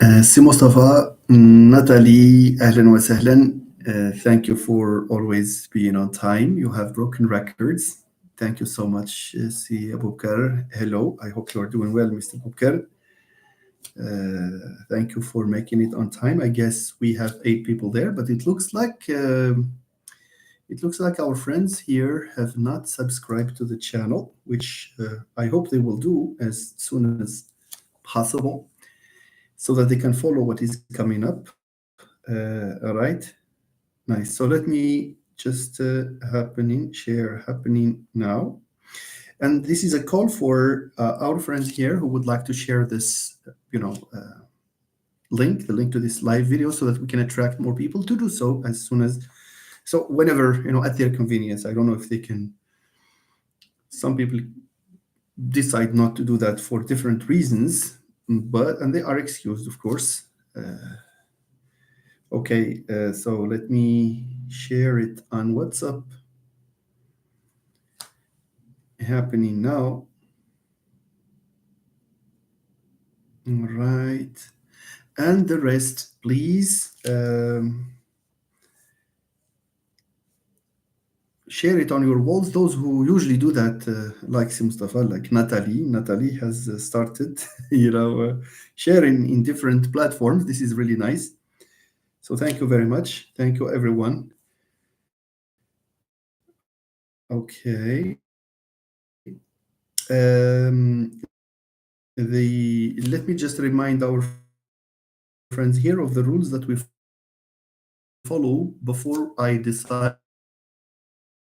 سي مصطفى, Natalie, أهلا وسهلا. Thank you for always being on time. You have broken records. Thank you so much, Si Abubakar. Hello, I hope you are doing well, Mr. Abubakar. Thank you for making it on time. I guess we have 8 people there, but it looks like our friends here have not subscribed to the channel, which I hope they will do as soon as possible, so that they can follow what is coming up. All right, nice. So let me just share happening now. And this is a call for our friends here who would like to share this, the link to this live video, so that we can attract more people to do so as soon as, so whenever, at their convenience. I don't know if they can, some people decide not to do that for different reasons, and they are excused, of course. Okay, so let me share it on WhatsApp. Happening now. All right. And the rest, please share it on your walls. Those who usually do that, like Mustafa, like Natalie. Natalie has started, sharing in different platforms. This is really nice. So thank you very much. Thank you, everyone. Okay. Let me just remind our friends here of the rules that we follow before I decide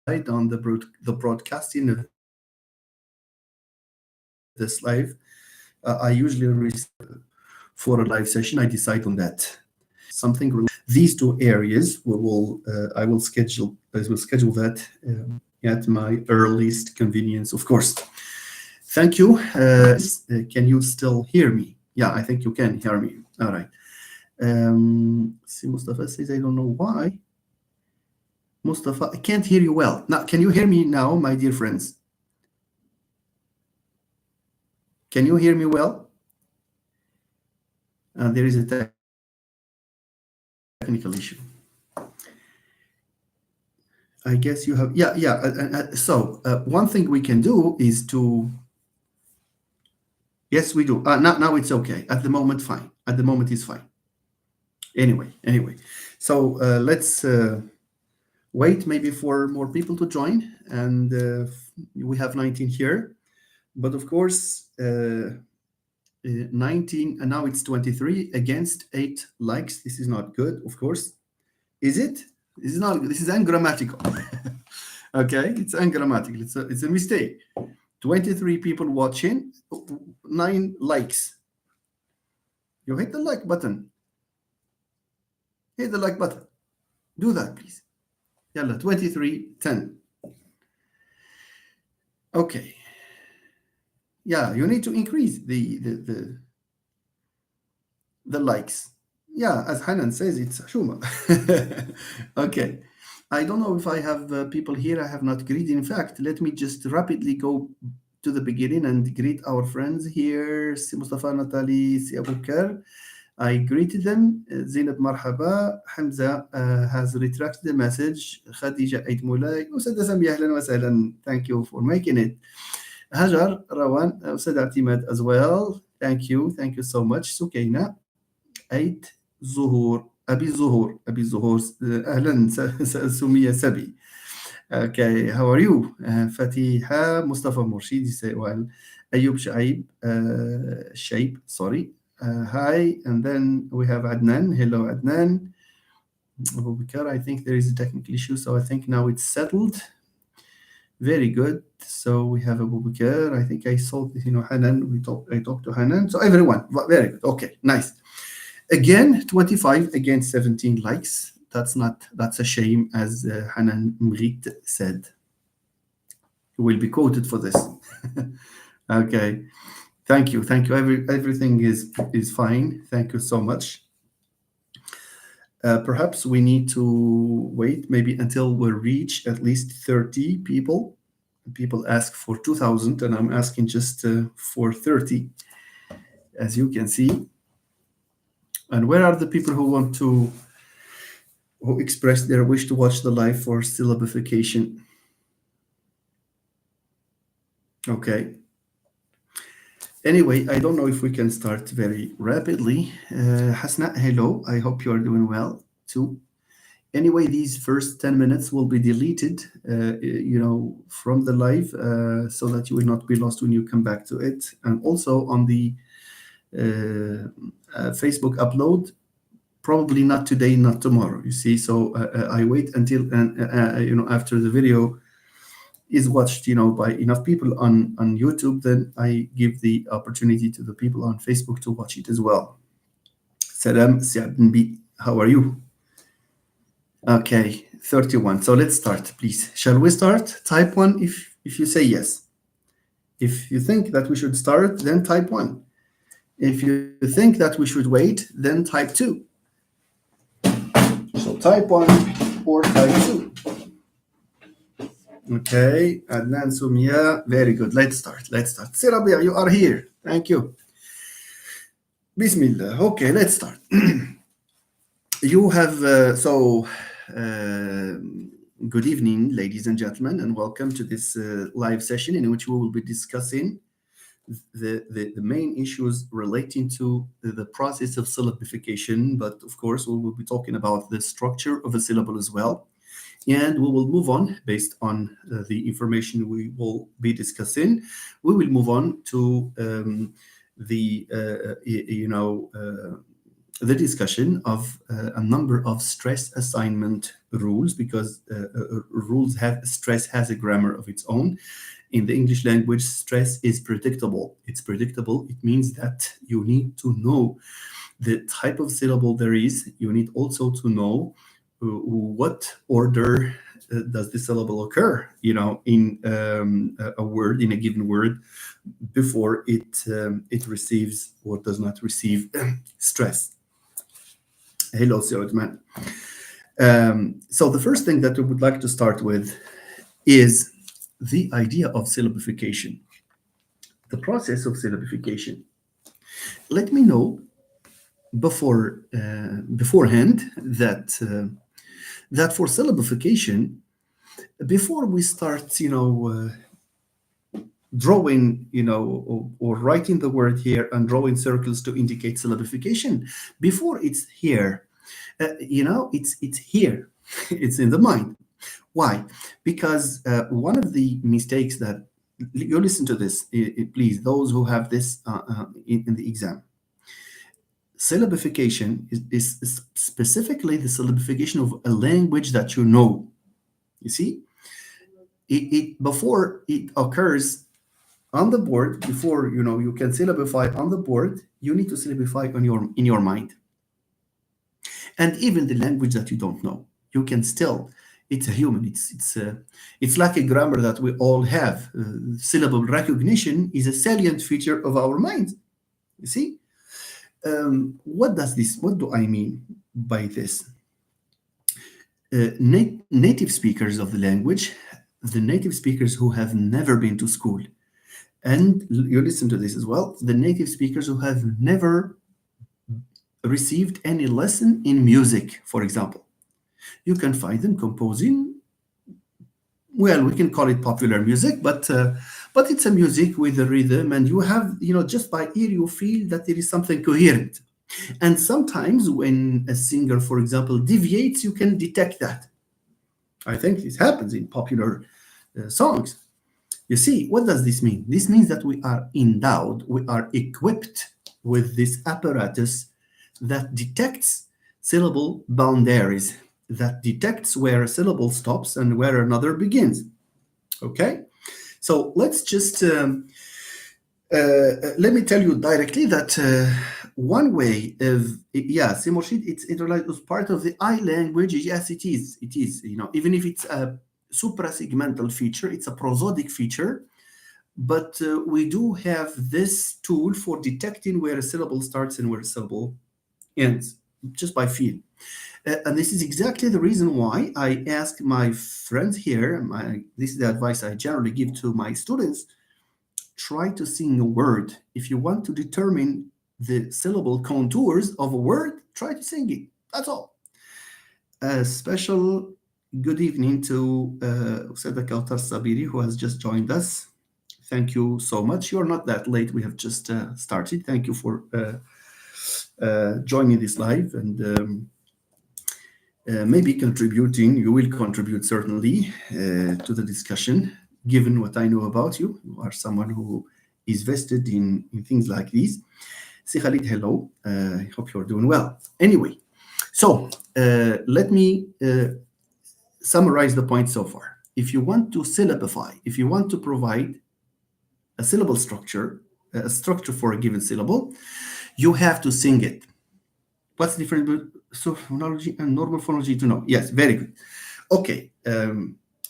on the broadcasting of this live. I usually for a live session, I decide on that. Something these 2 areas I will schedule that at my earliest convenience, of course. Thank you. Can you still hear me? Yeah, I think you can hear me. All right. See, Mustafa says, I don't know why. Mustafa, I can't hear you well. Now, can you hear me now, my dear friends? Can you hear me well? There is a technical issue. I guess you have, yeah. So one thing we can do is to, yes, we do. Now it's okay. At the moment, fine. At the moment, it's fine. Anyway. So let's wait maybe for more people to join. And we have 19 here. But of course, 19, and now it's 23 against 8 likes. This is not good, of course. Is it? This is not. This is ungrammatical. Okay, it's ungrammatical. It's a mistake. 23 people watching, 9 likes. You hit the like button. Hit the like button. Do that, please. Yalla, 23, 10. Okay. Yeah, you need to increase the likes. Yeah, as Hanan says, it's Shuma. Okay. I don't know if I have people here I have not greeted. In fact, let me just rapidly go to the beginning and greet our friends here. Si Mustafa, Natalie, Si Abubakar. I greeted them. Zainab Marhaba. Hamza has retracted the message. Khadija Eid Moulay. Usada Sami, ahlan wa sahlan. Thank you for making it. Hajar, Rawan, Usada Timad as well. Thank you so much. Sukaina, Eid Zuhur. أبي الزهور أهلا سمية سبي. Okay, how are you? Fatiha Mustafa Murshid, you say, well, Ayub Shaib, sorry. Hi, and then we have Adnan. Hello, Adnan. Abu Bakr, I think there is a technical issue, so I think now it's settled. Very good. So we have Abu Bakr. I think I saw, Hanan. I talked to Hanan. So everyone, very good. Okay, nice. Again, 25 against 17 likes. That's a shame, as Hanan Mrit said. You will be quoted for this. Okay. Thank you. Everything is fine. Thank you so much. Perhaps we need to wait maybe until we reach at least 30 people. People ask for 2,000, and I'm asking just for 30, as you can see. And where are the people who want to who express their wish to watch the live for syllabification? Okay. Anyway, I don't know if we can start very rapidly. Hasna, hello. I hope you are doing well too. Anyway, these first 10 minutes will be deleted, from the live, so that you will not be lost when you come back to it. And also on the Facebook upload, probably not today, not tomorrow. You see, so I wait until after the video is watched, by enough people on YouTube, then I give the opportunity to the people on Facebook to watch it as well. Salam, Siadnbi, how are you? Okay, 31. So let's start, please. Shall we start? Type one if you say yes. If you think that we should start, then type one. If you think that we should wait, then type two. So type one or type two. Okay, Adnan Sumia, very good. Let's start. Sirabia, you are here. Thank you. Bismillah. Okay, let's start. You have good evening, ladies and gentlemen, and welcome to this live session in which we will be discussing the main issues relating to the process of syllabification. But of course, we will be talking about the structure of a syllable as well. And we will move on based on the information we will be discussing. We will move on to the discussion of a number of stress assignment rules, because stress has a grammar of its own. In the English language, stress is predictable. It's predictable. It means that you need to know the type of syllable there is. You need also to know what order does the syllable occur, in a word, in a given word, before it receives or does not receive stress. Hello, Siodman. So the first thing that we would like to start with is the idea of syllabification, the process of syllabification. Let me know beforehand that for syllabification, before we start, drawing, or writing the word here and drawing circles to indicate syllabification, before it's here, it's here, it's in the mind. Why? Because one of the mistakes that you listen to this, please, those who have this in the exam. Syllabification is specifically the syllabification of a language that you know. You see, it before it occurs on the board, before you can syllabify on the board, you need to syllabify in your mind. And even the language that you don't know, you can still. It's a human. It's like a grammar that we all have. Syllable recognition is a salient feature of our mind. You see, what do I mean by this? Native speakers of the language, the native speakers who have never been to school, and you listen to this as well, the native speakers who have never received any lesson in music, for example. You can find them composing, well, we can call it popular music, but it's a music with a rhythm, and you have, just by ear, you feel that there is something coherent. And sometimes when a singer, for example, deviates, you can detect that. I think this happens in popular songs. You see, what does this mean? This means that we are endowed, we are equipped with this apparatus that detects syllable boundaries, that detects where a syllable stops and where another begins. Okay? So let's just, let me tell you directly that one way of, Simorshid, it's as part of the I language. Yes, it is. It is, even if it's a suprasegmental feature, it's a prosodic feature, but we do have this tool for detecting where a syllable starts and where a syllable ends, just by feel. And this is exactly the reason why I ask my friends here, this is the advice I generally give to my students: try to sing a word. If you want to determine the syllable contours of a word, try to sing it. That's all. A special good evening to Ustadha Kautar Sabiri, who has just joined us. Thank you so much. You're not that late. We have just started. Thank you for joining this live and maybe contributing. You will contribute certainly to the discussion, given what I know about you. You are someone who is vested in things like these. Si Khalid, hello. I hope you're doing well. Anyway, so let me summarize the point so far. If you want to syllabify, if you want to provide a syllable structure, a structure for a given syllable, you have to sing it. What's the difference between phonology and normal phonology to know? Yes, very good. اوكي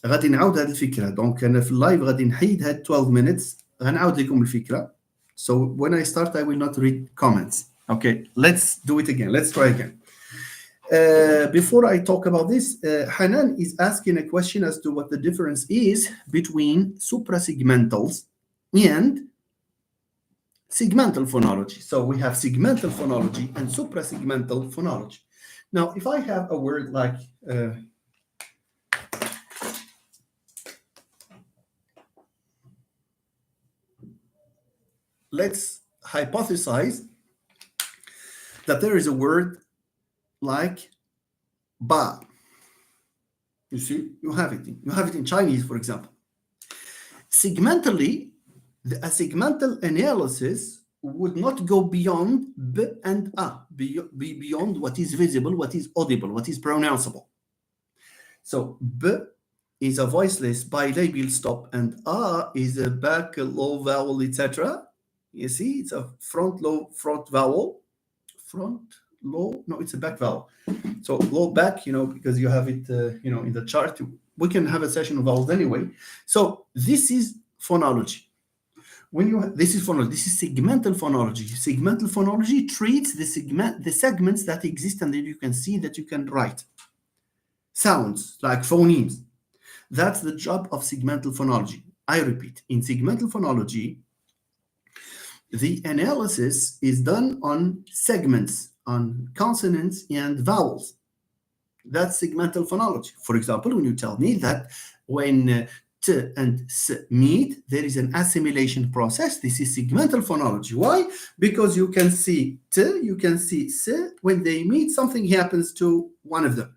غادي نعاود هذه الفكره. دونك انا في اللايف غادي نحيد هاد 12 minutes غنعاود لكم الفكره. So when I start I will not read comments. Okay, let's do it again. Let's try again. Before I talk about this, Hanan is asking a question as to what the difference is between suprasegmentals and segmental phonology. So we have segmental phonology and suprasegmental phonology. Now, if I have a word like let's hypothesize that there is a word like ba. You see, you have it in Chinese, for example. Segmentally, a segmental analysis would not go beyond b and a, beyond what is visible, what is audible, what is pronounceable. So b is a voiceless bilabial stop, and a is a back low vowel, etc. You see, it's a front vowel. Front low, no, it's a back vowel. So low back, because you have it, in the chart. We can have a session of vowels anyway. So this is phonology. This is phonology. This is segmental phonology. Segmental phonology treats the segments that exist and that you can see, that you can write. Sounds like phonemes. That's the job of segmental phonology. I repeat, in segmental phonology, the analysis is done on segments, on consonants and vowels. That's segmental phonology. For example, when you tell me that when t and s meet, there is an assimilation process. This is segmental phonology. Why? Because you can see t, you can see s. When they meet, something happens to one of them.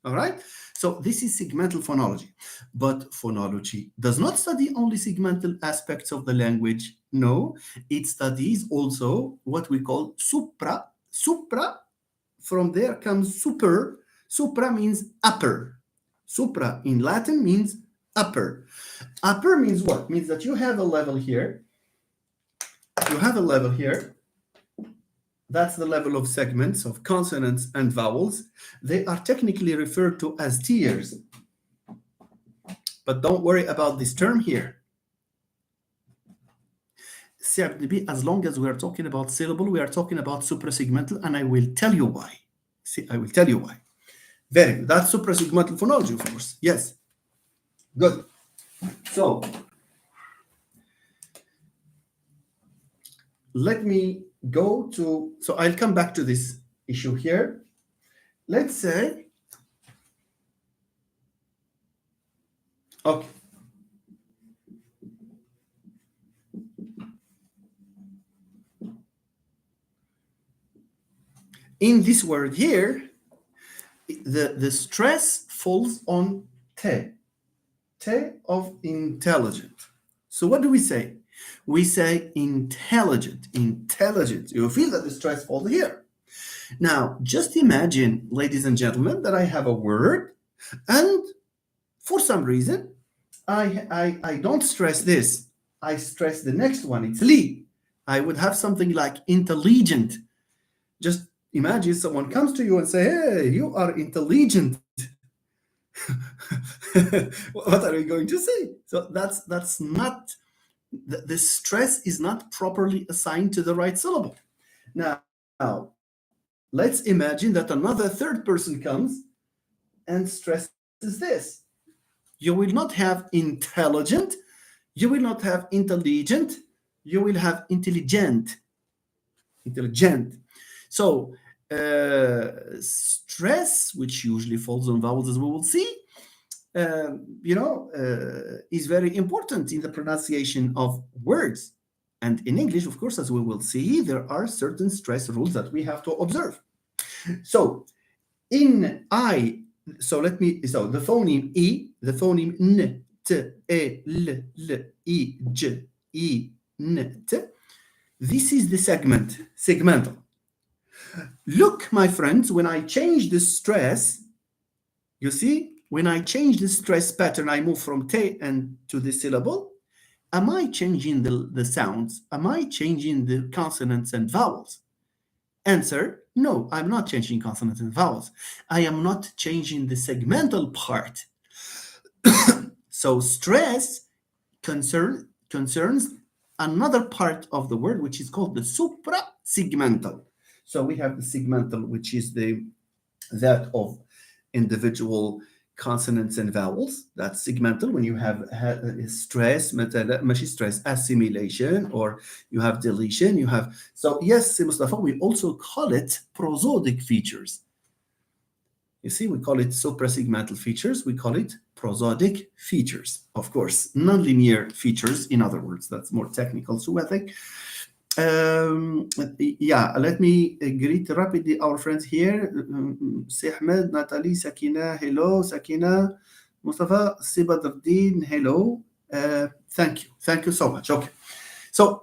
All right? So this is segmental phonology. But phonology does not study only segmental aspects of the language. No, it studies also what we call supra. Supra, from there comes super. Supra means upper. Supra in Latin means upper. Upper means what? Means that you have a level here. You have a level here. That's the level of segments of consonants and vowels. They are technically referred to as tiers. But don't worry about this term here. As long as we are talking about syllable, we are talking about suprasegmental, and I will tell you why. See, I will tell you why. Very good. That's suprasegmental phonology, of course. Yes. Good. So let me go to, so I'll come back to this issue here. Let's say, okay. In this word here, the stress falls on te. Te of intelligent. So what do we say? We say intelligent, intelligent. You feel that the stress falls here. Now, just imagine, ladies and gentlemen, that I have a word, and for some reason, I don't stress this. I stress the next one. It's li. I would have something like intelligent. Just imagine someone comes to you and say, hey, you are intelligent. What are we going to say? So that's not, the stress is not properly assigned to the right syllable. Now, let's imagine that another third person comes and stresses this. You will not have intelligent, you will not have intelligent, you will have intelligent. intelligent. So stress, which usually falls on vowels, as we will see, is very important in the pronunciation of words. And in English, of course, as we will see, there are certain stress rules that we have to observe. So in I, so the phoneme E, the phoneme N, T, E, L, I, J, I, N, T, this is the segmental. Look, my friends, when I change the stress, you see, when I change the stress pattern, I move from T and to the syllable. Am I changing the sounds? Am I changing the consonants and vowels? Answer, no, I'm not changing consonants and vowels. I am not changing the segmental part. So stress concerns another part of the word, which is called the suprasegmental. So we have the segmental, which is that of individual consonants and vowels. That's segmental. When you have stress, ماشي stress assimilation, or you have deletion, you have. So yes, Mustafa, we also call it prosodic features. You see, we call it suprasegmental features. We call it prosodic features. Of course, nonlinear features, in other words. That's more technical. So I think, let me greet rapidly our friends here. Ahmed, Natalie, Sakina, hello. Sakina, Mustafa, Sibadardin, hello. Thank you so much. Okay. So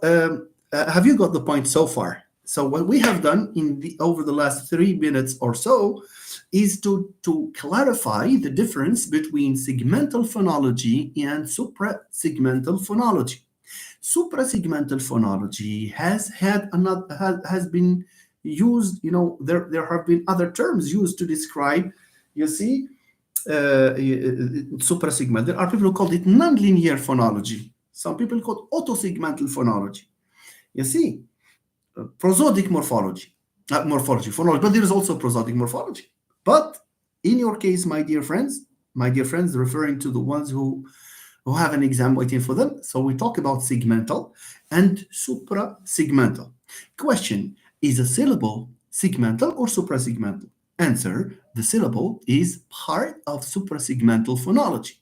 have you got the point so far? So what we have done over the last 3 minutes or so is to clarify the difference between segmental phonology and suprasegmental phonology. Suprasegmental phonology has been used. There have been other terms used to describe. You see, suprasegmental. There are people who call it nonlinear phonology. Some people call it autosegmental phonology. You see, prosodic morphology, phonology, but there is also prosodic morphology. But in your case, my dear friends, referring to the ones who have an exam waiting for them. So we talk about segmental and suprasegmental. Question, is a syllable segmental or suprasegmental? Answer, the syllable is part of suprasegmental phonology.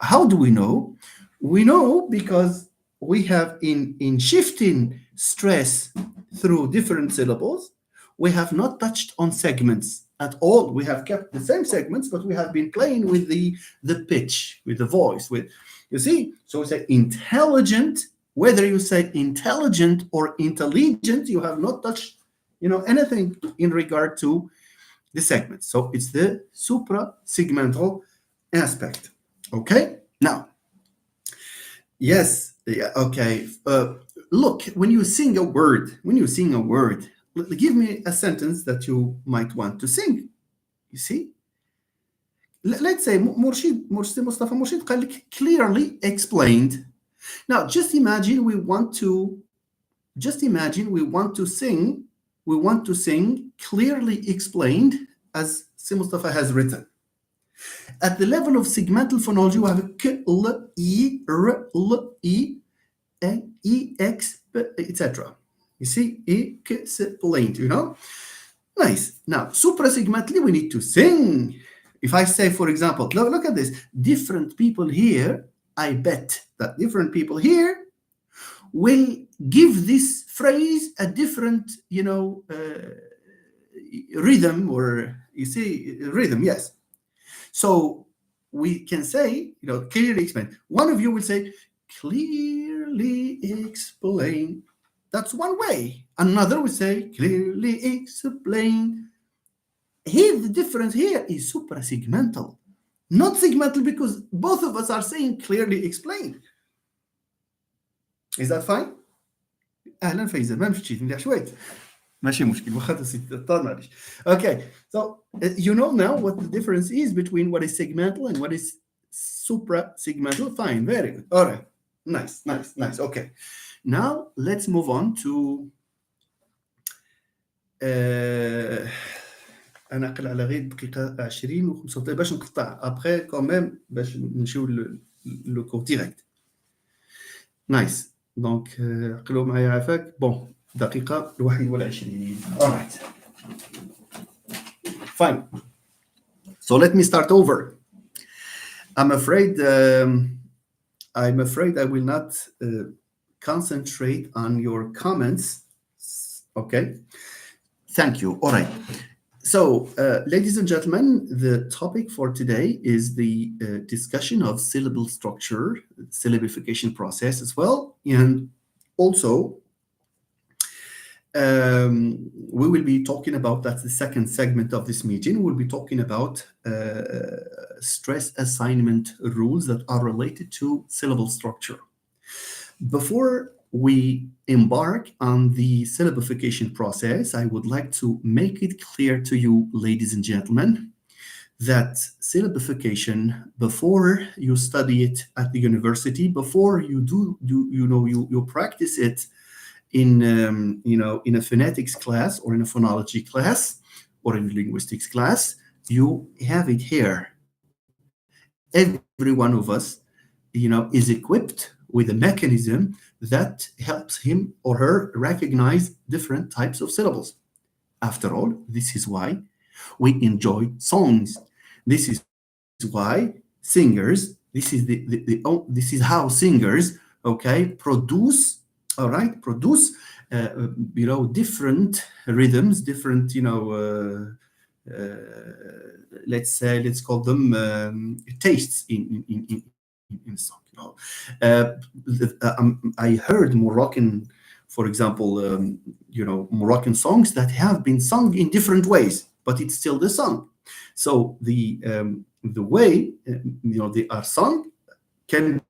How do we know? We know because we have in shifting stress through different syllables, we have not touched on segments at all. We have kept the same segments, but we have been playing with the pitch, with the voice, you see? So we say intelligent, whether you say intelligent or intelligent, you have not touched, anything in regard to the segments. So it's the suprasegmental aspect. Okay? Now, yes, yeah, okay. Look, when you sing a word, give me a sentence that you might want to sing. You see? Let's say Mustafa Murshid clearly explained. Now, just imagine we want to sing clearly explained as Mustafa has written. At the level of segmental phonology, we have k, l, e, r, l, e, e, x, etc. You see, explained, Nice. Now, suprasegmentally, we need to sing. If I say, for example, look at this. Different people here, I bet that different people here will give this phrase a different, rhythm, or you see, rhythm, yes. So we can say, clearly explain. One of you will say, clearly explain. That's one way. Another will say, clearly explain. Here, the difference here is suprasegmental, not segmental, because both of us are saying clearly explained. Is that fine? اهلا فايزه ما مشيت مليح شويت ماشي مشكل واخا تطال معليش. Okay, so you know now what the difference is between what is segmental and what is suprasegmental. Fine, very good. All right, nice. Okay, now let's move on to انا اقل على غير دقيقه 20 و35 باش نقطع ابخي كوميم باش نمشيو لو كور ديريكت. نايس. دونك عقلوا معايا عافاك. بون دقيقة 21. All right, fine. So let me start over. I'm afraid I'm afraid I will not concentrate on your comments. Okay. Thank you. All right. So, ladies and gentlemen, the topic for today is the discussion of syllable structure, syllabification process as well, and also we will be talking about, that's the second segment of this meeting. We'll be talking about stress assignment rules that are related to syllable structure. Before we embark on the syllabification process, I would like to make it clear to you, ladies and gentlemen, that syllabification, before you study it at the university, before you you practice it in in a phonetics class or in a phonology class or in a linguistics class, you have it here. Every one of us, is equipped with a mechanism that helps him or her recognize different types of syllables. After all, this is why we enjoy songs. This is why singers, this is how singers, okay, produce, all right, produce, different rhythms, different, let's call them tastes in song. I heard Moroccan, for example, Moroccan songs that have been sung in different ways, but it's still the song. So the way they are sung can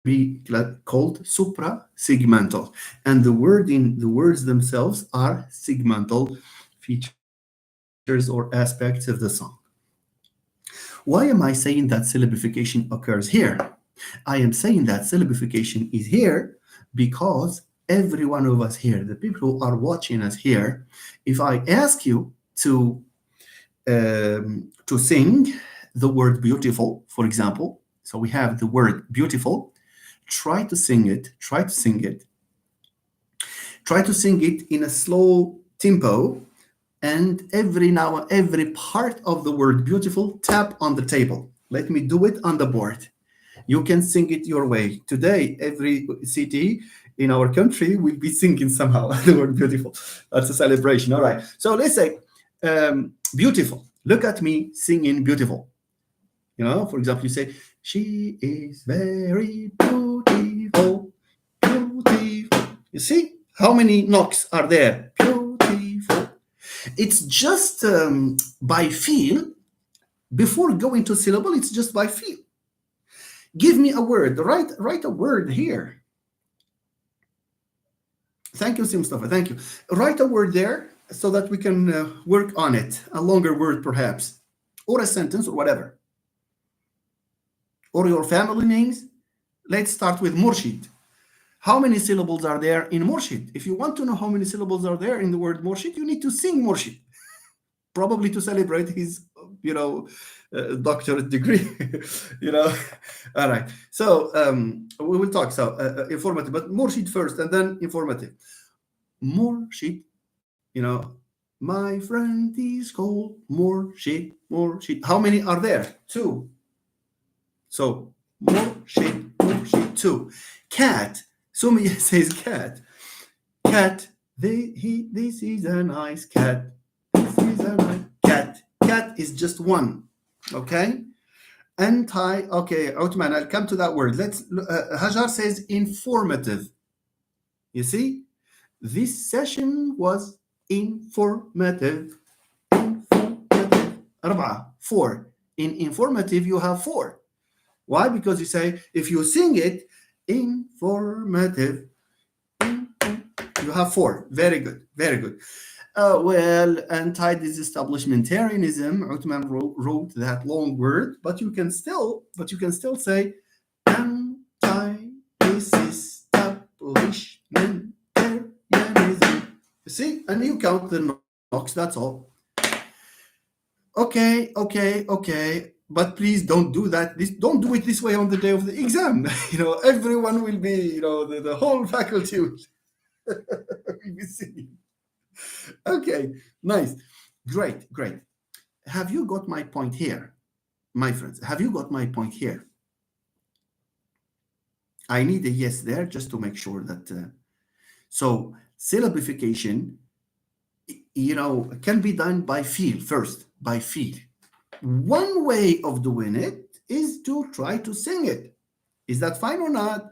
be called supra-segmental, and the words themselves are segmental features or aspects of the song. Why am I saying that syllabification occurs here? I am saying that syllabification is here because every one of us here, the people who are watching us here, if I ask you to sing the word beautiful, for example, so we have the word beautiful, try to sing it, try to sing it in a slow tempo, and every part of the word beautiful, tap on the table. Let me do it on the board. You can sing it your way. Today, every city in our country will be singing somehow the word beautiful. That's a celebration. All right. So let's say beautiful. Look at me singing beautiful. For example, you say, she is very beautiful, beautiful. You see how many knocks are there? Beautiful. It's just by feel. Before going to syllable, it's just by feel. Give me a word. Write a word here. Thank you, Mustafa. Thank you. Write a word there so that we can work on it. A longer word, perhaps, or a sentence, or whatever. Or your family names. Let's start with Murshid. How many syllables are there in Murshid? If you want to know how many syllables are there in the word Murshid, you need to sing Murshid, probably to celebrate his, doctorate degree. All right. So we will talk. So informative, but Murshid first, and then informative. Murshid, my friend is called Murshid. Murshid. How many are there? Two. So Murshid, Murshid, two. Cat. Sumi says cat. Cat. This is a nice cat. This is a nice cat. Cat is just one. Okay. Okay, Outman, I'll come to that word. Hajar says informative. You see, this session was informative. Informative. 4. In informative, you have 4. Why? Because you say, if you sing it, informative, you have 4. Very good, very good. Well, anti-disestablishmentarianism, Uthman wrote that long word, but you can still say anti-disestablishmentarianism. You see, and you count the knocks. That's all. Okay. But please don't do that. Don't do it this way on the day of the exam. Everyone will be, the whole faculty will We'll be singing. Okay, nice. Great, great. Have you got my point here, my friends? Have you got my point here? I need a yes there just to make sure that. So, syllabification, can be done by feel first, by feel. One way of doing it is to try to sing it. Is that fine or not?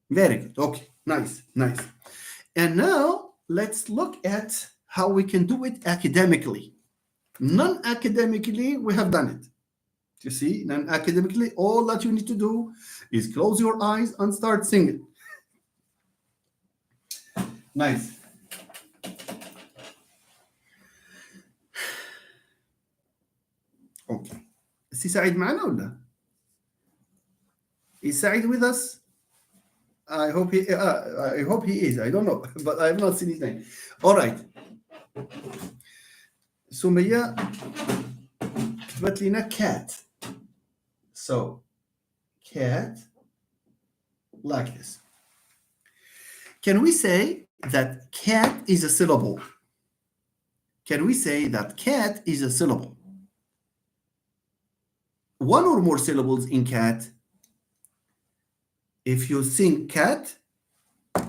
Very good. Okay, nice, nice. And now let's look at how we can do it academically. Non-academically, we have done it. You see, non-academically, all that you need to do is close your eyes and start singing. Nice. Okay. Is سعيد معنا ولا؟ Is Said with us? I hope he is. I don't know, but I have not seen his name. All right. سمية كتبت لنا cat. So cat like this. Can we say that cat is a syllable? Can we say that cat is a syllable? One or more syllables in cat. If you sing cat,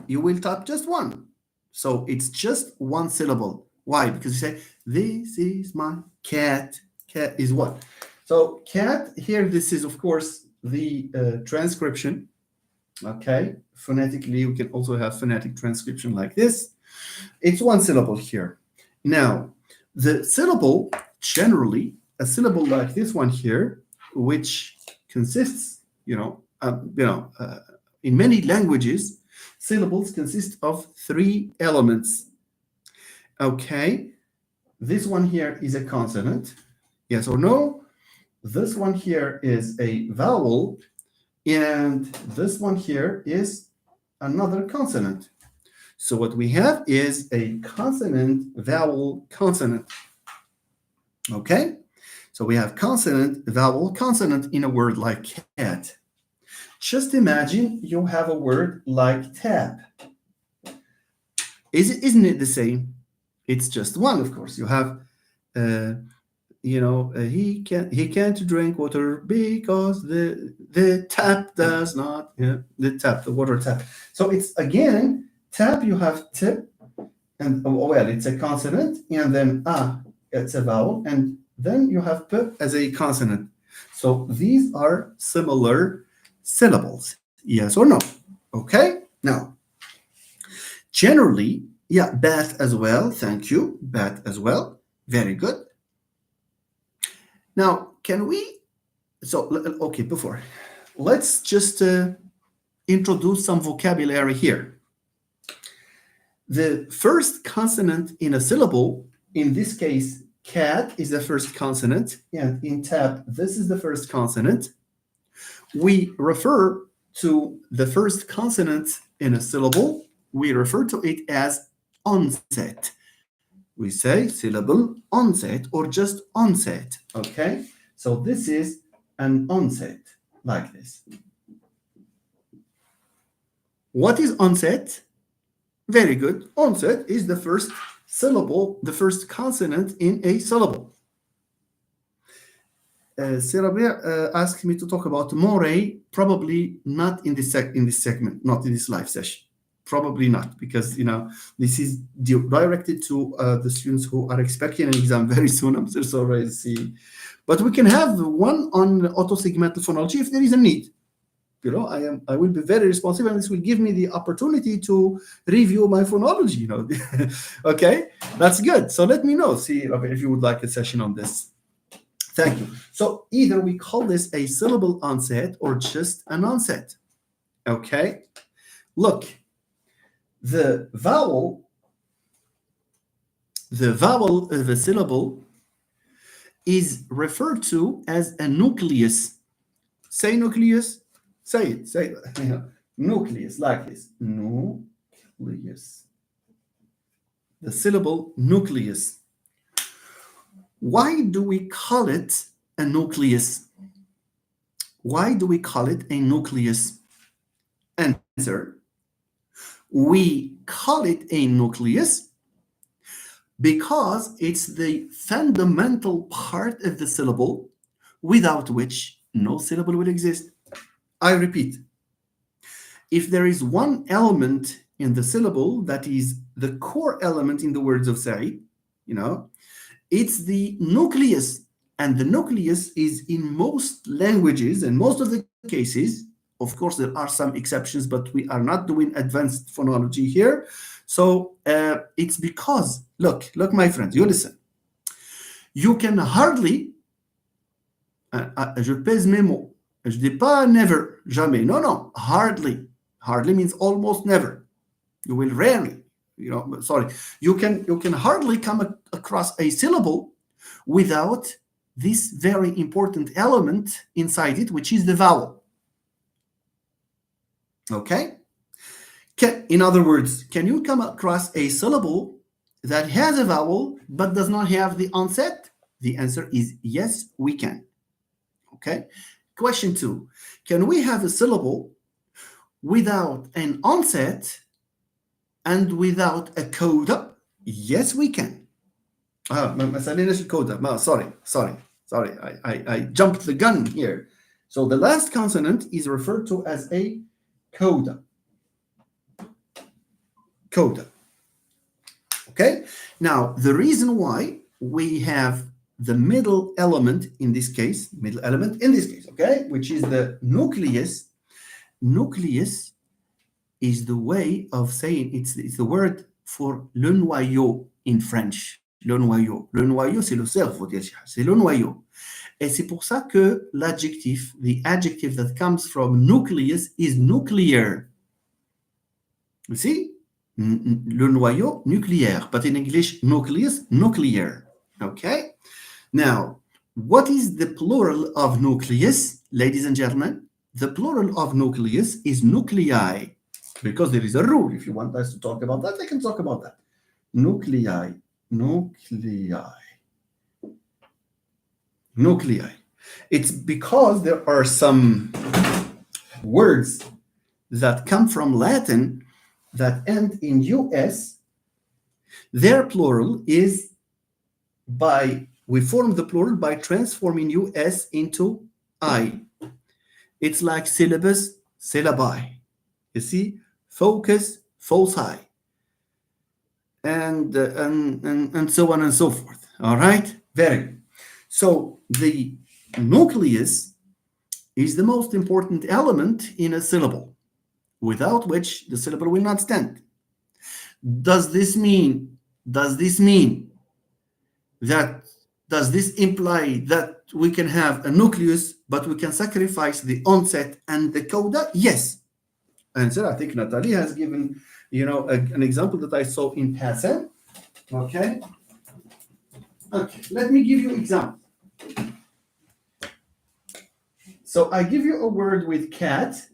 you will type just one. So it's just one syllable. Why? Because you say, this is my cat. Cat is what? So cat, here, this is, of course, the transcription. Okay. Phonetically, we can also have phonetic transcription like this. It's one syllable here. Now, the syllable, generally, a syllable like this one here, which consists, in many languages, syllables consist of 3 elements. Okay, this one here is a consonant, yes or no? This one here is a vowel, and this one here is another consonant. So what we have is a consonant, vowel, consonant. Okay, so we have consonant, vowel, consonant in a word like cat. Just imagine you have a word like tap. Isn't it the same? It's just one, of course. You have, he can't drink water because the tap does not. The water tap. So it's again tap. You have tip, and it's a consonant, and then it's a vowel, and then you have p as a consonant. So these are similar syllables. Yes or no? Okay. Now, generally, bat as well. Thank you. Bat as well. Very good. Now, can we? So, okay, before. Let's just introduce some vocabulary here. The first consonant in a syllable, in this case, cat is the first consonant, and in tap, this is the first consonant. We refer to the first consonant in a syllable, we refer to it as onset. We say syllable onset or just onset, okay? So this is an onset, like this. What is onset? Very good. Onset is the first syllable, the first consonant in a syllable. Sarah asked me to talk about more, probably not in this segment, not in this live session. Probably not, because this is directed to the students who are expecting an exam very soon. I'm so sorry to see, but we can have one on autosegmental phonology if there is a need. I will be very responsive, and this will give me the opportunity to review my phonology. Okay, that's good. So let me know, see if you would like a session on this. Thank you. So either we call this a syllable onset or just an onset. Okay, look. The vowel of a syllable is referred to as a nucleus. Say nucleus. Say it. Nucleus, like this. Nucleus. The syllable nucleus. Why do we call it a nucleus? Why do we call it a nucleus? Answer. We call it a nucleus because it's the fundamental part of the syllable without which no syllable will exist. I repeat, if there is one element in the syllable that is the core element in the words of Said, you know, it's the nucleus. And the nucleus is in most languages and most of the cases. Of course, there are some exceptions, but we are not doing advanced phonology here. So it's because, look, my friends, you listen. You can hardly, je pèse mes mots. Je dis pas never, jamais. No, no, hardly. Hardly means almost never. You will rarely, sorry. You can hardly come across a syllable without this very important element inside it, which is the vowel. Okay? In other words, can you come across a syllable that has a vowel but does not have the onset? The answer is yes, we can. Okay? Question 2. Can we have a syllable without an onset and without a coda? Yes, we can. Sorry. I jumped the gun here. So the last consonant is referred to as a coda. Coda. Okay? Now, the reason why we have the middle element in this case, okay, which is the nucleus. Nucleus is the way of saying, it's the word for le noyau in French. Le noyau. Le noyau, c'est le cerveau. C'est le noyau. Et c'est pour ça que l'adjectif, the adjective that comes from nucleus is nuclear. You see? Le noyau, nucléaire. But in English, nucleus, nuclear. Okay? Now, what is the plural of nucleus, ladies and gentlemen? The plural of nucleus is nuclei. Because there is a rule. If you want us to talk about that, I can talk about that. Nuclei. It's because there are some words that come from Latin that end in US. Their plural is we form the plural by transforming US into I. It's like syllabus, syllabi. You see? Focus, foci. And so on and so forth. All right? Very good. So the nucleus is the most important element in a syllable, without which the syllable will not stand. Does this imply that we can have a nucleus, but we can sacrifice the onset and the coda? Yes. Answer, I think Natalie has given, an example that I saw in passing. Okay, let me give you an example. So I give you a word with cat.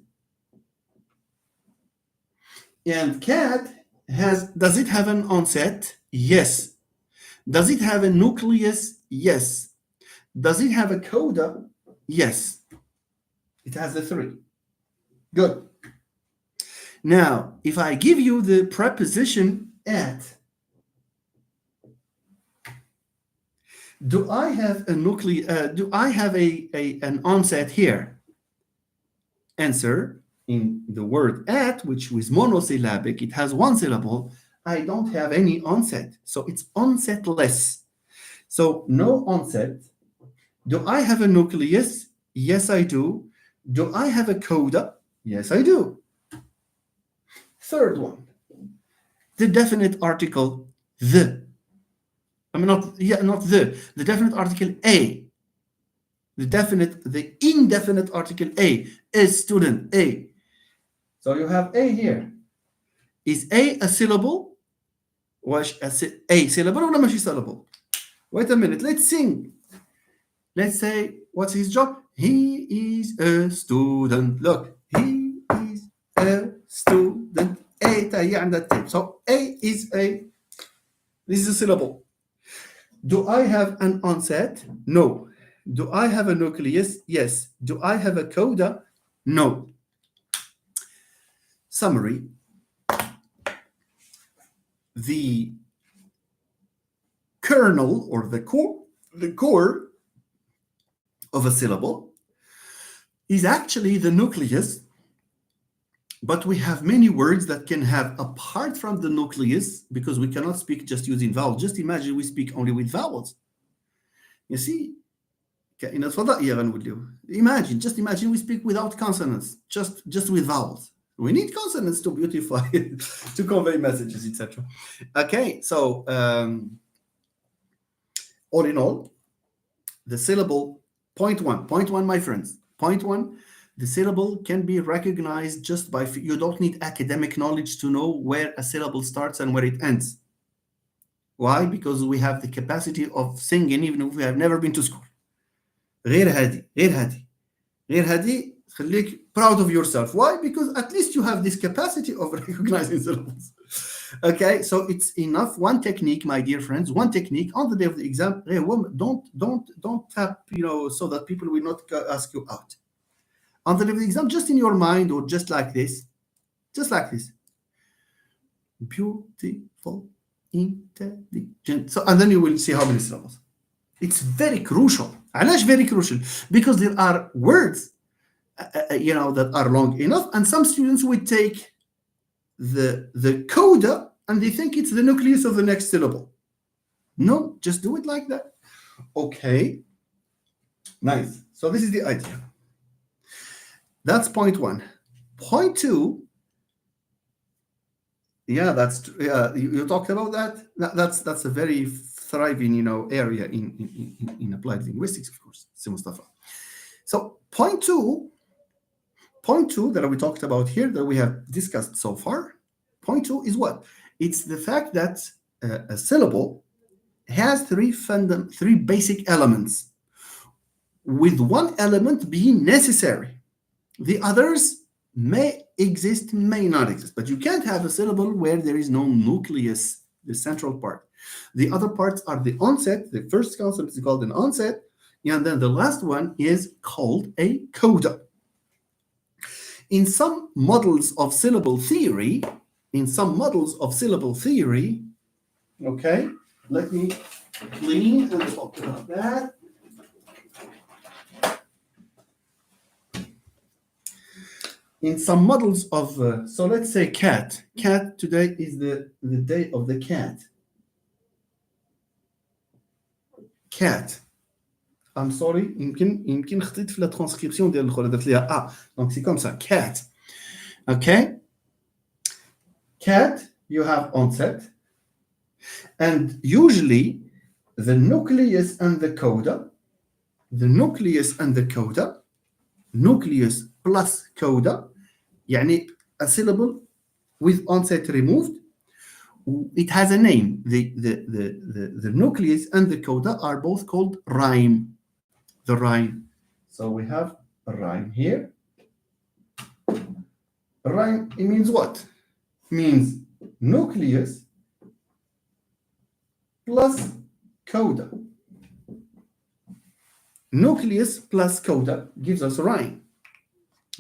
And cat does it have an onset? Yes. Does it have a nucleus? Yes. Does it have a coda? Yes. It has the three. Good. Now, if I give you the preposition at, do I have a do I have an onset here? Answer, in the word at, which is monosyllabic, it has one syllable, I don't have any onset. So it's onsetless. So no onset. Do I have a nucleus? Yes, I do. Do I have a coda? Yes, I do. Third one, the definite article the. Not the definite article a. The indefinite article a student a. So you have a here. Is a syllable? واش a syllable ولا ماشي syllable? Wait a minute, let's sing. Let's say, what's his job? He is a student. Look, he is a student. So this is a syllable. Do I have an onset? No. Do I have a nucleus? Yes. Do I have a coda? No. Summary. the kernel or the core of a syllable is actually the nucleus, but we have many words that can have, apart from the nucleus, because we cannot speak just using vowels. Just imagine we speak only with vowels. You see, كائنات فضائية غنقول له. Imagine we speak without consonants, just with vowels. We need consonants to beautify, to convey messages, etc. Okay, so all in all, the syllable, point one, my friends, point one, the syllable can be recognized just by, you don't need academic knowledge to know where a syllable starts and where it ends. Why? Because we have the capacity of singing even if we have never been to school. غير هادي خليك proud of yourself. Why? Because at least you have this capacity of recognizing syllables. Okay, so it's enough. One technique, my dear friends, one technique on the day of the exam. Don't tap, so that people will not ask you out. On the day of the exam, just in your mind, or just like this. Beautiful, intelligent. So, and then you will see how many syllables. It's very crucial. علاش very crucial? Because there are words, that are long enough, and some students would take the coda and they think it's the nucleus of the next syllable. No, just do it like that. Okay, nice. So this is the idea. That's point one. Point two. Yeah, you talked about that. That's a very thriving, area in applied linguistics, of course, Mustafa. So point two that we talked about here, that we have discussed so far. Point two is what? It's the fact that a syllable has three basic elements, with one element being necessary. The others may exist, may not exist, but you can't have a syllable where there is no nucleus, the central part. The other parts are the onset. The first concept is called an onset, and then the last one is called a coda. In some models of syllable theory, okay, let me clean and talk about that. In some models of, so let's say cat. Today is the day of the cat. Cat. I'm sorry, يمكن خطيت في la transcription ديال الأخرى درت ليها donc c'est comme ça, cat. Okay? Cat, you have onset, and usually the nucleus and the coda, nucleus plus coda, يعني a syllable with onset removed, it has a name. The nucleus and the coda are both called rhyme. The rhyme. So we have a rhyme here. Rhyme, it means what? It means nucleus plus coda. Nucleus plus coda gives us a rhyme.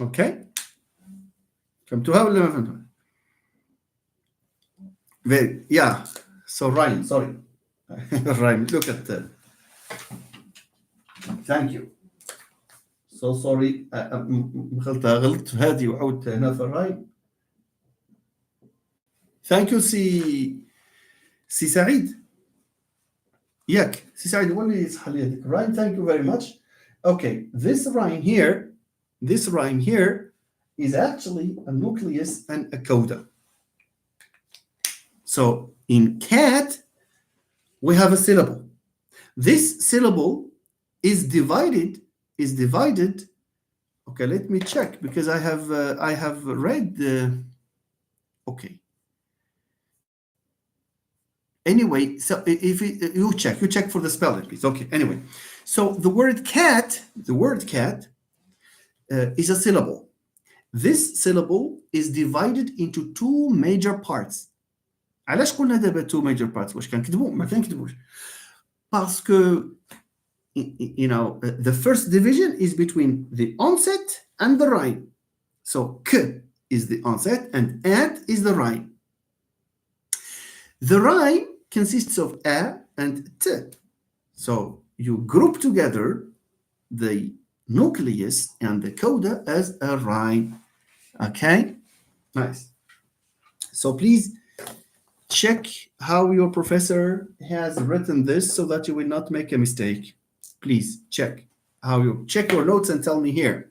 Okay? فهمتوها ولا ما فهمتوها؟ Very, yeah. So rhyme, sorry. Rhyme. Look at that. Thank you. So sorry. غلطت في هذه وعودت هنا في الرايم. Thank you سي سعيد. ياك سي سعيد هو اللي يصحى لي هذيك الرايم. Thank you very much. Okay, this rhyme here is actually a nucleus and a coda. So in cat, we have a syllable. This syllable is divided. Okay, let me check, because I have read the. Okay. Anyway, so if you check for the spelling, please. Okay. Anyway, so the word cat is a syllable. This syllable is divided into two major parts. علاش قلنا دابا two major parts؟ واش كنكذبوا؟ ما كنكذبوش. Parce que the first division is between the onset and the rhyme. So k is the onset and at is the rhyme. The rhyme consists of a and t. So you group together the nucleus and the coda as a rhyme. Okay? Nice. So please check how your professor has written this so that you will not make a mistake. Please check how you check your notes and tell me here.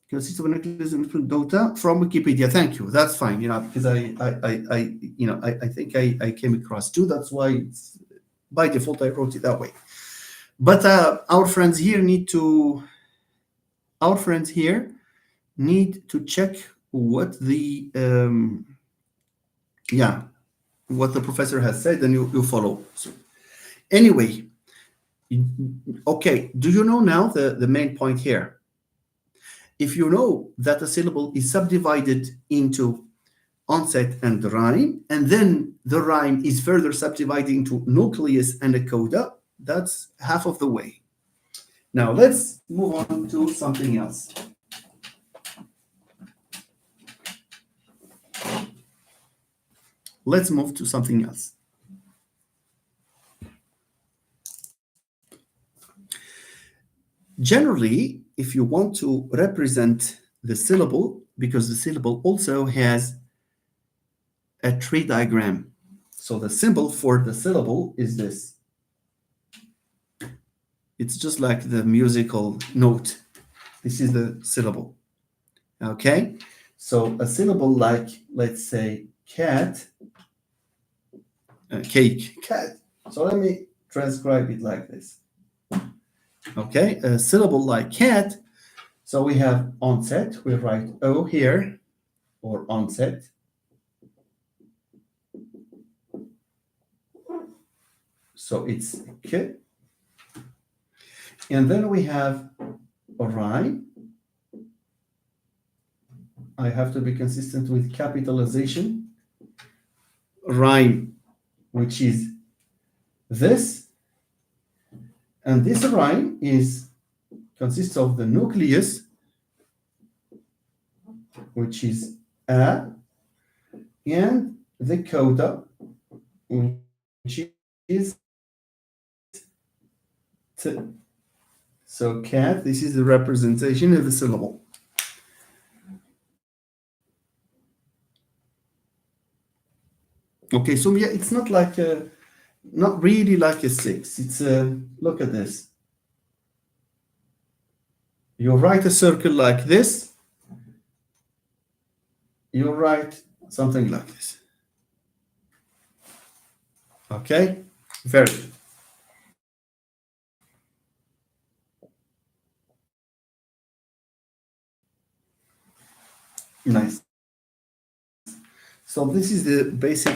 Consists of nucleus and data from Wikipedia. Thank you. That's fine. Because I think I came across two. That's why by default I wrote it that way. But our friends here need to check what the what the professor has said, and you follow. So anyway, okay. Do you know now the main point here? If you know that a syllable is subdivided into onset and rhyme, and then the rhyme is further subdivided into nucleus and a coda, that's half of the way. Now let's move on to something else. Let's move to something else. Generally, if you want to represent the syllable, because the syllable also has a tree diagram. So the symbol for the syllable is this. It's just like the musical note. This is the syllable. Okay? So a syllable like, let's say, cat, cake, cat. So let me transcribe it like this. Okay? A syllable like cat. So we have onset. We write O here, or onset. So it's k. And then we have a rhyme. I have to be consistent with capitalization. Rhyme, which is this. And this rhyme consists of the nucleus, which is a, and the coda, which is t. So cat, this is the representation of the syllable. Okay, so yeah, it's not like not really like a 6. It's look at this. You write a circle like this. You write something like this. Okay, very good. Nice. So this is the basic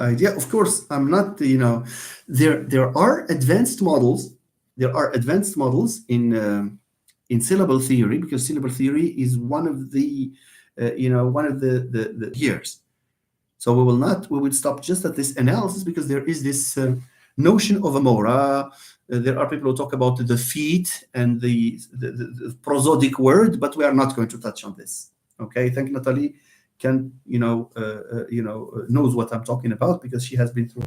idea. Of course, I'm not, there are advanced models. There are advanced models in syllable theory, because syllable theory is one of the, the years. So we will stop just at this analysis, because there is this notion of amora. There are people who talk about the feet and the prosodic word, but we are not going to touch on this. Okay, thank Natalie can knows what I'm talking about, because she has been through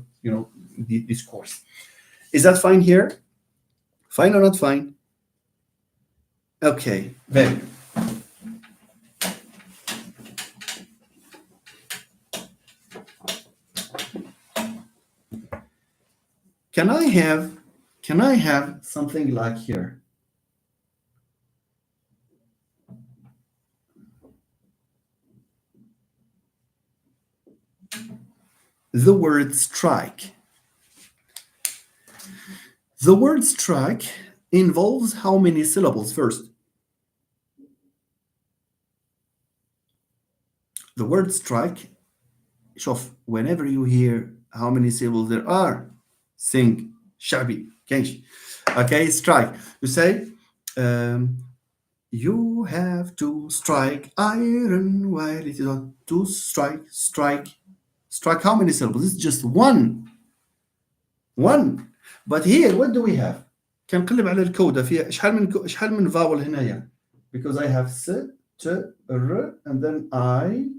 this course. Is that fine here? Fine or not fine? Okay, very good. Can I have something like here? The word strike. The word strike involves how many syllables first? The word strike, شوف, whenever you hear how many syllables there are, sing شعبي كانش. Okay, strike. You say, you have to strike iron while it is on. To strike. Strike how many syllables? It's just one. But here, what do we have? كنقلب على الكودة فيها شحال من vowel هنايا, because I have s, t, r, and then I,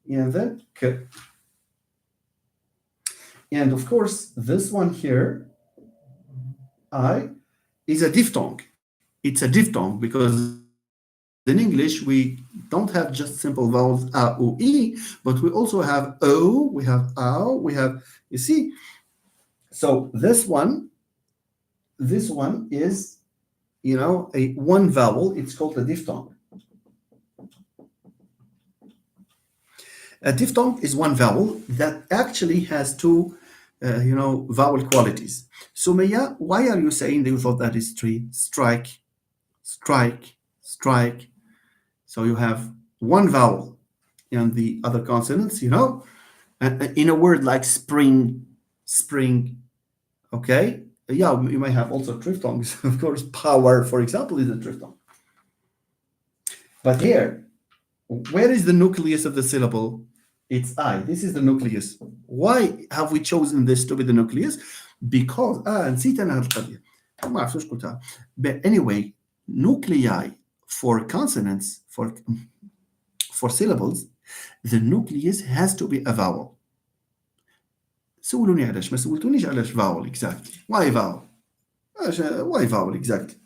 and then k. And of course, this one here, I, is a diphthong. It's a diphthong because in English we don't have just simple vowels a, o, e, but we also have o, we have ow, we have, you see. So this one is, a one vowel. It's called a diphthong. A diphthong is one vowel that actually has two, vowel qualities. So, Maya, why are you saying that you thought that is three? Strike, strike, strike. So you have one vowel and the other consonants, in a word like spring, spring, okay? Yeah, you may have also triphthongs, of course. Power, for example, is a triphthong. But here, where is the nucleus of the syllable? It's I. This is the nucleus. Why have we chosen this to be the nucleus? Because نسيت أنا هالقضية. ما أعرف إيش قلتها. But anyway, nuclei for consonants, for syllables, the nucleus has to be a vowel. سولوني علاش ما سولتونيش علاش vowel exactly. Why vowel? Why vowel exactly?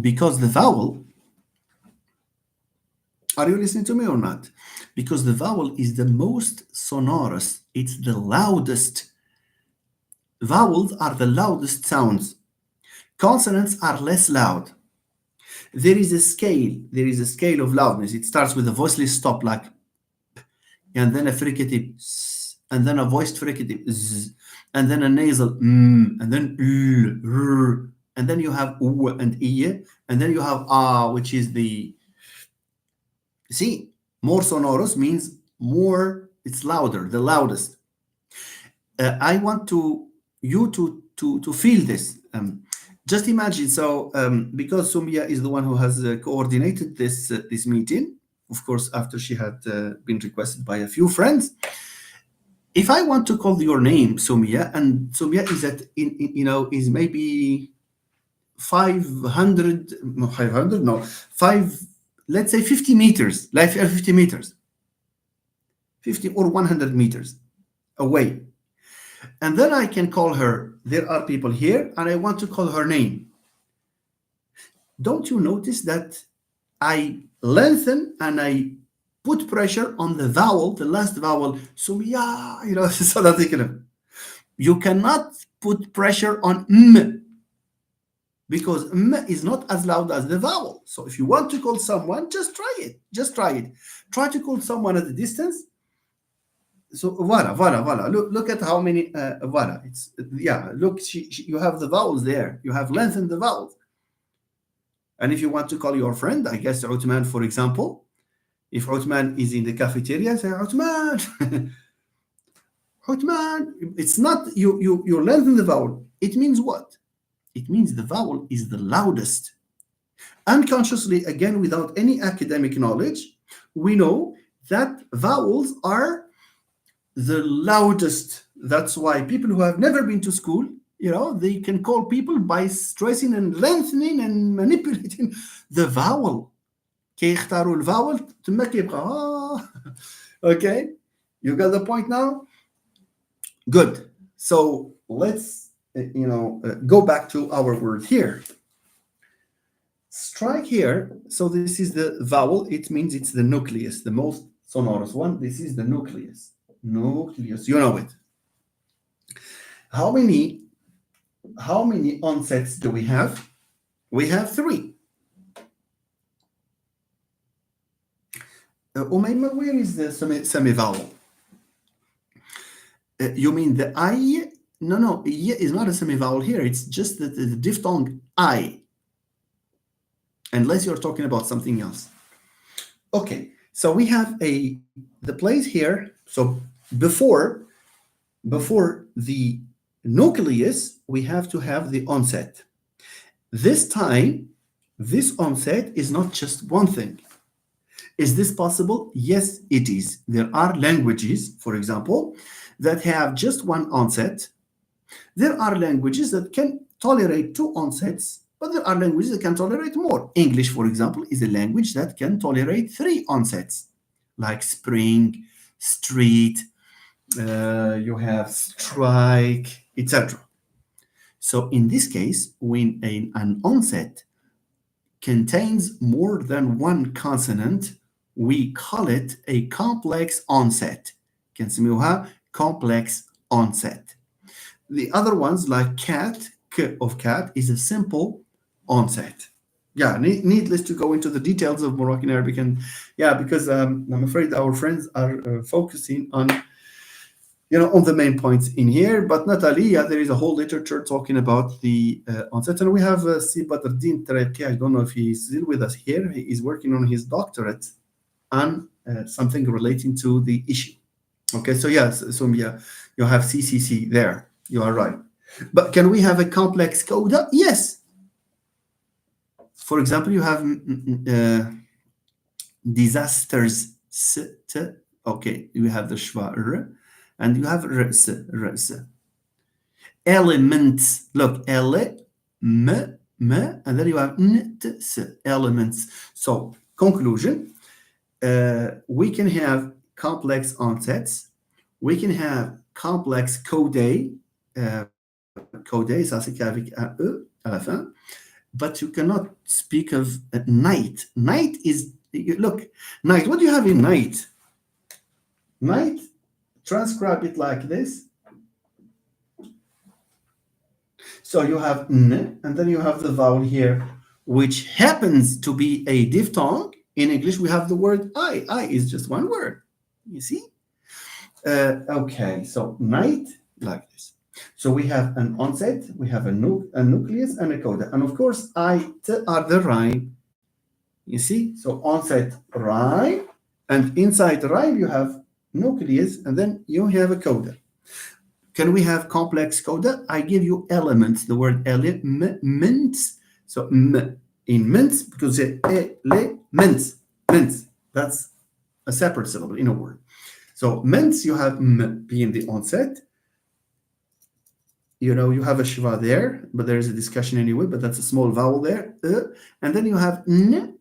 Because the vowel, are you listening to me or not? Because the vowel is the most sonorous, it's the loudest. Vowels are the loudest sounds. Consonants are less loud. There is a scale of loudness. It starts with a voiceless stop like, and then a fricative s, and then a voiced fricative z, and then a nasal and then r, and then you have u and i, and then you have a, which is the, see, more sonorous means more, it's louder, the loudest. I want you to feel this. Just imagine. So, because Sumia is the one who has coordinated this meeting, of course, after she had been requested by a few friends. If I want to call your name, Sumia, and Sumia is is maybe 500, no, 500, no, let's say 50 meters, like 50 meters, 50 or 100 meters away. And then I can call her. There are people here, and I want to call her name. Don't you notice that I lengthen and I put pressure on the vowel, the last vowel, Sumia, so that you cannot put pressure on because is not as loud as the vowel. So if you want to call someone, just try it. Just try it. Try to call someone at a distance. So voilà. Look at how many voilà. It's Look, you have the vowels there. You have lengthened the vowels. And if you want to call your friend, I guess Uthman, for example, if Uthman is in the cafeteria, say Uthman. Uthman. It's not you lengthen the vowel. It means what? It means the vowel is the loudest. Unconsciously, again, without any academic knowledge, we know that vowels are the loudest. That's why people who have never been to school, they can call people by stressing and lengthening and manipulating the vowel. كيختاروا الفاول تما كيبقى okay, you got the point now. Good. So let's go back to our word here. Strike here. So this is the vowel. It means it's the nucleus, the most sonorous one. This is the nucleus. Nucleus, you know it. How many onsets do we have? We have 3. Umayma, where is the semi-vowel? You mean the I? No, I is not a semi-vowel here. It's just the diphthong I. Unless you're talking about something else. Okay, so we have the place here. So before the nucleus, we have to have the onset. This time, this onset is not just one thing. Is this possible? Yes, it is. There are languages, for example, that have just one onset. There are languages that can tolerate 2 onsets, but there are languages that can tolerate more. English, for example, is a language that can tolerate 3 onsets, like spring, street, you have strike, etc. So in this case, when an onset contains more than one consonant, we call it a complex onset. كنسميوها complex onset. The other ones like cat, k of cat, is a simple onset. Yeah, needless to go into the details of Moroccan Arabic, and yeah, because I'm afraid our friends are focusing on on the main points in here. But Natalie, yeah, there is a whole literature talking about the onset, and we have Si Badruddin Tareki. I don't know if he's still with us here. He is working on his doctorate on something relating to the issue. Okay, so yes, so yeah, you have CCC there. You are right. But can we have a complex coda? Yes. For example, you have disasters. Okay, you have the schwa r, and you have rs. Elements. Look, m, and then you have n, t, s. Elements. So conclusion. We can have complex onsets. We can have complex codae. Codae, ça c'est qu'avec un E à la fin. But you cannot speak of night. Night is, look, night. What do you have in night? Night, transcribe it like this. So you have n, and then you have the vowel here, which happens to be a diphthong. In English, we have the word I. I is just one word. You see? Okay, so night, like this. So we have an onset, we have a nucleus, and a coda. And of course, I, t are the rhyme. You see? So onset, rhyme, and inside the rhyme, you have nucleus, and then you have a coda. Can we have complex coda? I give you elements, the word elements. So m in mints, because it's elements, mints. That's a separate syllable in a word. So mints, you have m being the onset. You have a shiva there, but there is a discussion anyway, but that's a small vowel there. And then you have n,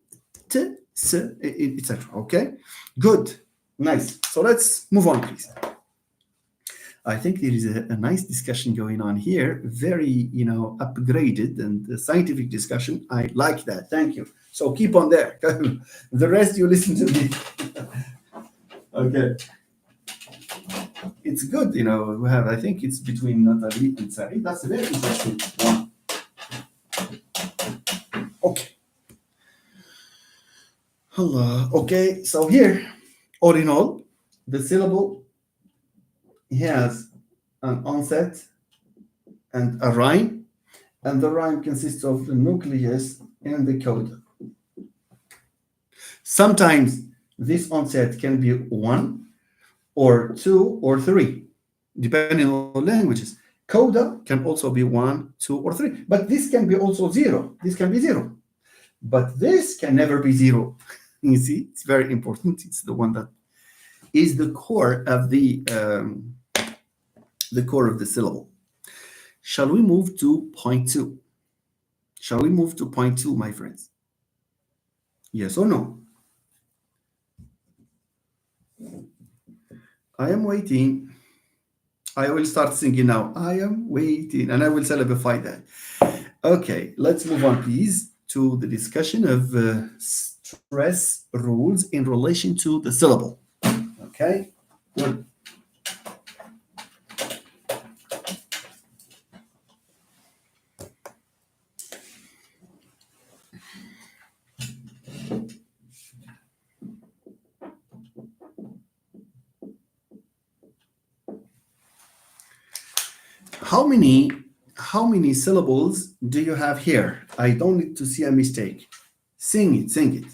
t, s, etc. Okay? Good. Nice. So let's move on, please. I think there is a nice discussion going on here. Very, upgraded and scientific discussion. I like that. Thank you. So keep on there. The rest you listen to me. Okay. It's good, we have, I think it's between Natalie and Sari. That's a very interesting one. Okay. Hello. Okay, so here, all in all, the syllable has an onset and a rhyme, and the rhyme consists of the nucleus and the coda. Sometimes this onset can be 1 or 2 or 3, depending on languages. Coda can also be 1, 2, or 3, but this can be also 0. This can be 0, but this can never be 0. You see, it's very important. It's the one that is the core of the core of the syllable. Shall we move to point 2? Shall we move to point 2, my friends? Yes or no? I am waiting. I will start singing now. I am waiting, and I will syllabify that. Okay, let's move on, please, to the discussion of stress rules in relation to the syllable. Okay, good. How many syllables do you have here? I don't need to see a mistake. Sing it.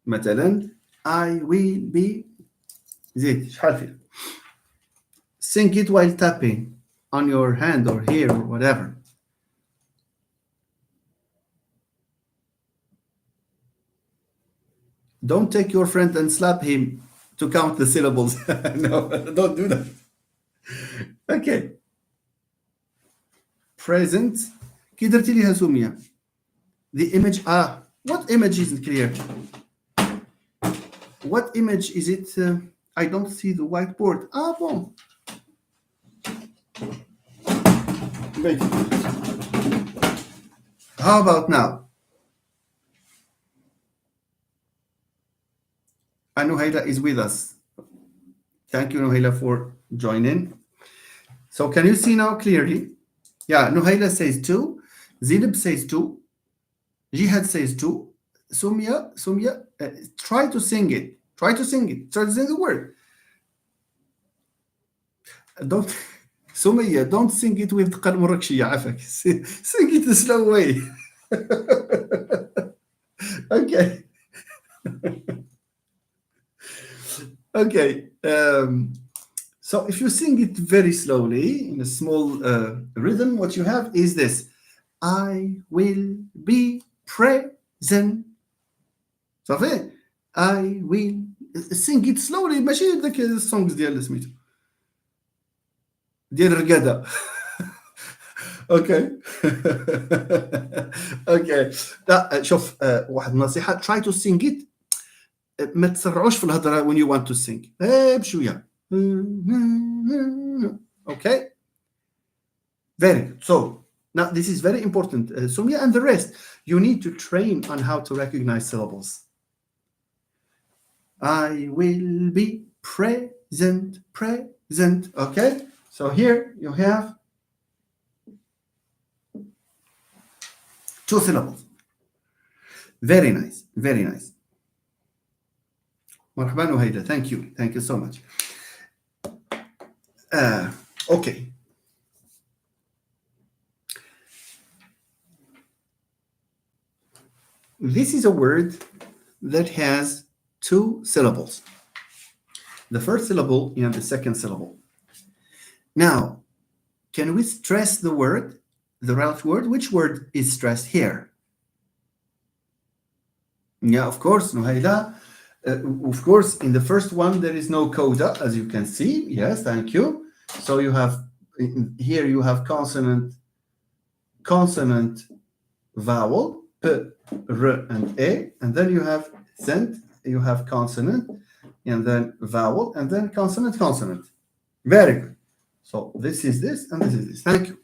مثلا I will be زيد شحال فيه. Sing it while tapping on your hand or here or whatever. Don't take your friend and slap him to count the syllables. No, don't do that. Okay. Present. كي درتي ليها سمية. The image. What image isn't clear? What image is it? I don't see the whiteboard. Ah, bon. Wait. How about now? And Nuhaila is with us. Thank you, Nuhaila, for joining. So can you see now clearly? Yeah, Nuhaila says 2. Zinab says 2. Jihad says 2. Sumya, try to sing it. Try to sing it. Try to sing the word. Don't, Sumaya, don't sing it with قلم ركشية عفك. Sing it the slow way. Okay. Okay. So if you sing it very slowly in a small rhythm, what you have is this: I will be present. صافي. I will sing it slowly. ماشي داك السونغز ديال سميتو ديال الرقاده. اوكي. اوكي. لا شوف واحد النصيحه: try to sing it. ما تسرعوش في الهضره when you want to sing. بشويه. Okay. Very good. So now this is very important. Sumya and the rest, you need to train on how to recognize syllables. I will be present. Okay. So here you have 2 syllables. Very nice. Very nice. مرحبا وهيدا. Thank you. Thank you so much. Okay. This is a word that has 2 syllables. The first syllable and the second syllable. Now, can we stress the word, the relative word? Which word is stressed here? Yeah, of course, Nuhaila. Of course, in the first one, there is no coda, as you can see. Yes, thank you. So you have, here you have consonant, vowel, P, R, and A, and then you have scent, you have consonant, and then vowel, and then consonant. Very good. So this is this, and this is this. Thank you.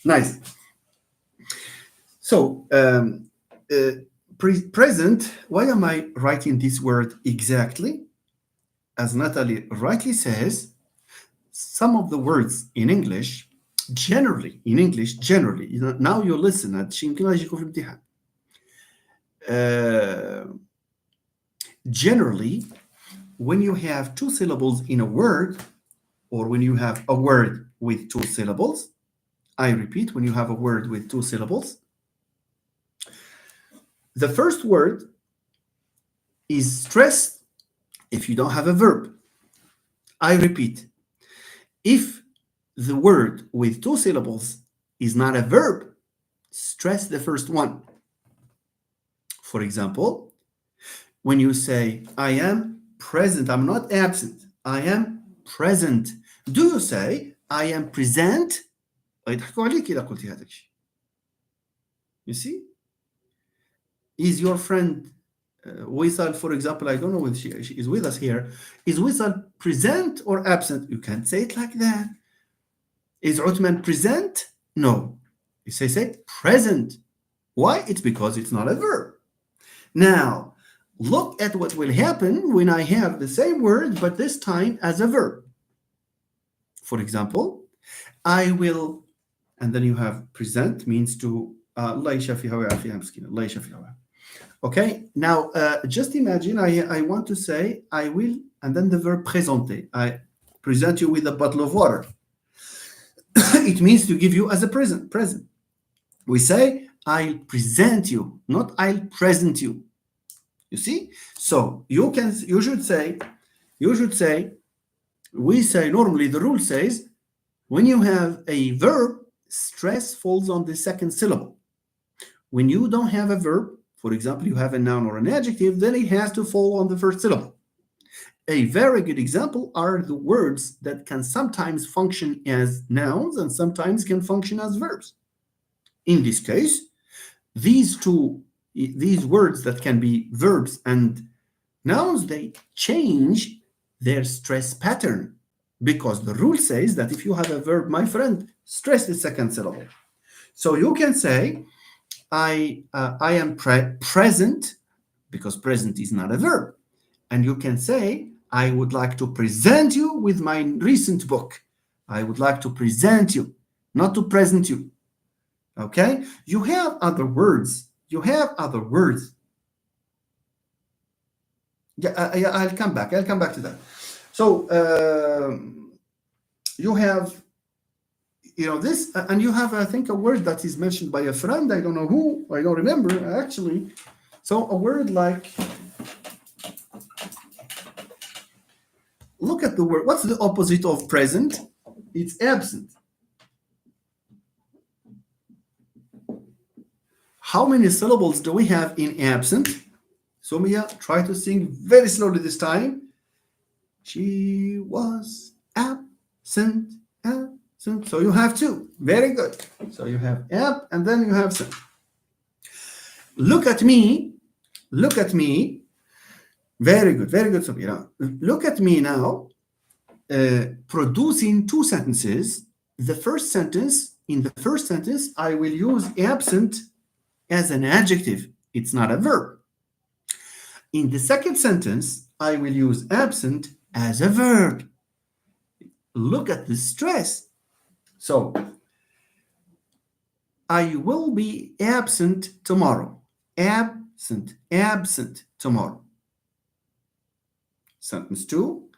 Nice. So, present, why am I writing this word exactly? As Natalie rightly says, some of the words in English, generally, now you listen at generally, when you have 2 syllables in a word, or when you have a word with 2 syllables, I repeat, when you have a word with 2 syllables, the first word is stressed if you don't have a verb. I repeat, if the word with 2 syllables is not a verb, stress the first one. For example, when you say, I am present, I'm not absent, I am present. Do you say, I am present? You see? Is your friend Wisal, for example, I don't know whether she is with us here, is Wisal present or absent? You can't say it like that. Is Uthman present? No. You say present. Why? It's because it's not a verb. Now, look at what will happen when I have the same word, but this time as a verb. For example, I will, and then you have present means to, okay, now just imagine I want to say I will, and then the verb présenter. I present you with a bottle of water. It means to give you as a present. We say I'll present you, not I'll present you. You see? So you should say, we say normally the rule says when you have a verb, stress falls on the second syllable. When you don't have a verb, for example, you have a noun or an adjective, then it has to fall on the first syllable. A very good example are the words that can sometimes function as nouns and sometimes can function as verbs. In this case, these words that can be verbs and nouns, they change their stress pattern, because the rule says that if you have a verb, my friend, stress the second syllable. So you can say, I am present, because present is not a verb. And you can say, I would like to present you with my recent book. I would like to present you, not to present you. Okay? You have other words. You have other words. Yeah, I'll come back. I'll come back to that. So you have, this, and you have, I think, a word that is mentioned by a friend. I don't know who. I don't remember actually. So a word like, look at the word. What's the opposite of present? It's absent. How many syllables do we have in absent? Sumia, try to sing very slowly this time. She was absent, absent. So you have two. Very good. So you have ab and then you have sent. Look at me. Look at me. Very good. Very good, Sumia. Look at me now. Producing two sentences. In the first sentence, I will use absent as an adjective. It's not a verb. In the second sentence, I will use absent as a verb. Look at the stress. So, I will be absent tomorrow. Absent, absent tomorrow. Sentence 2,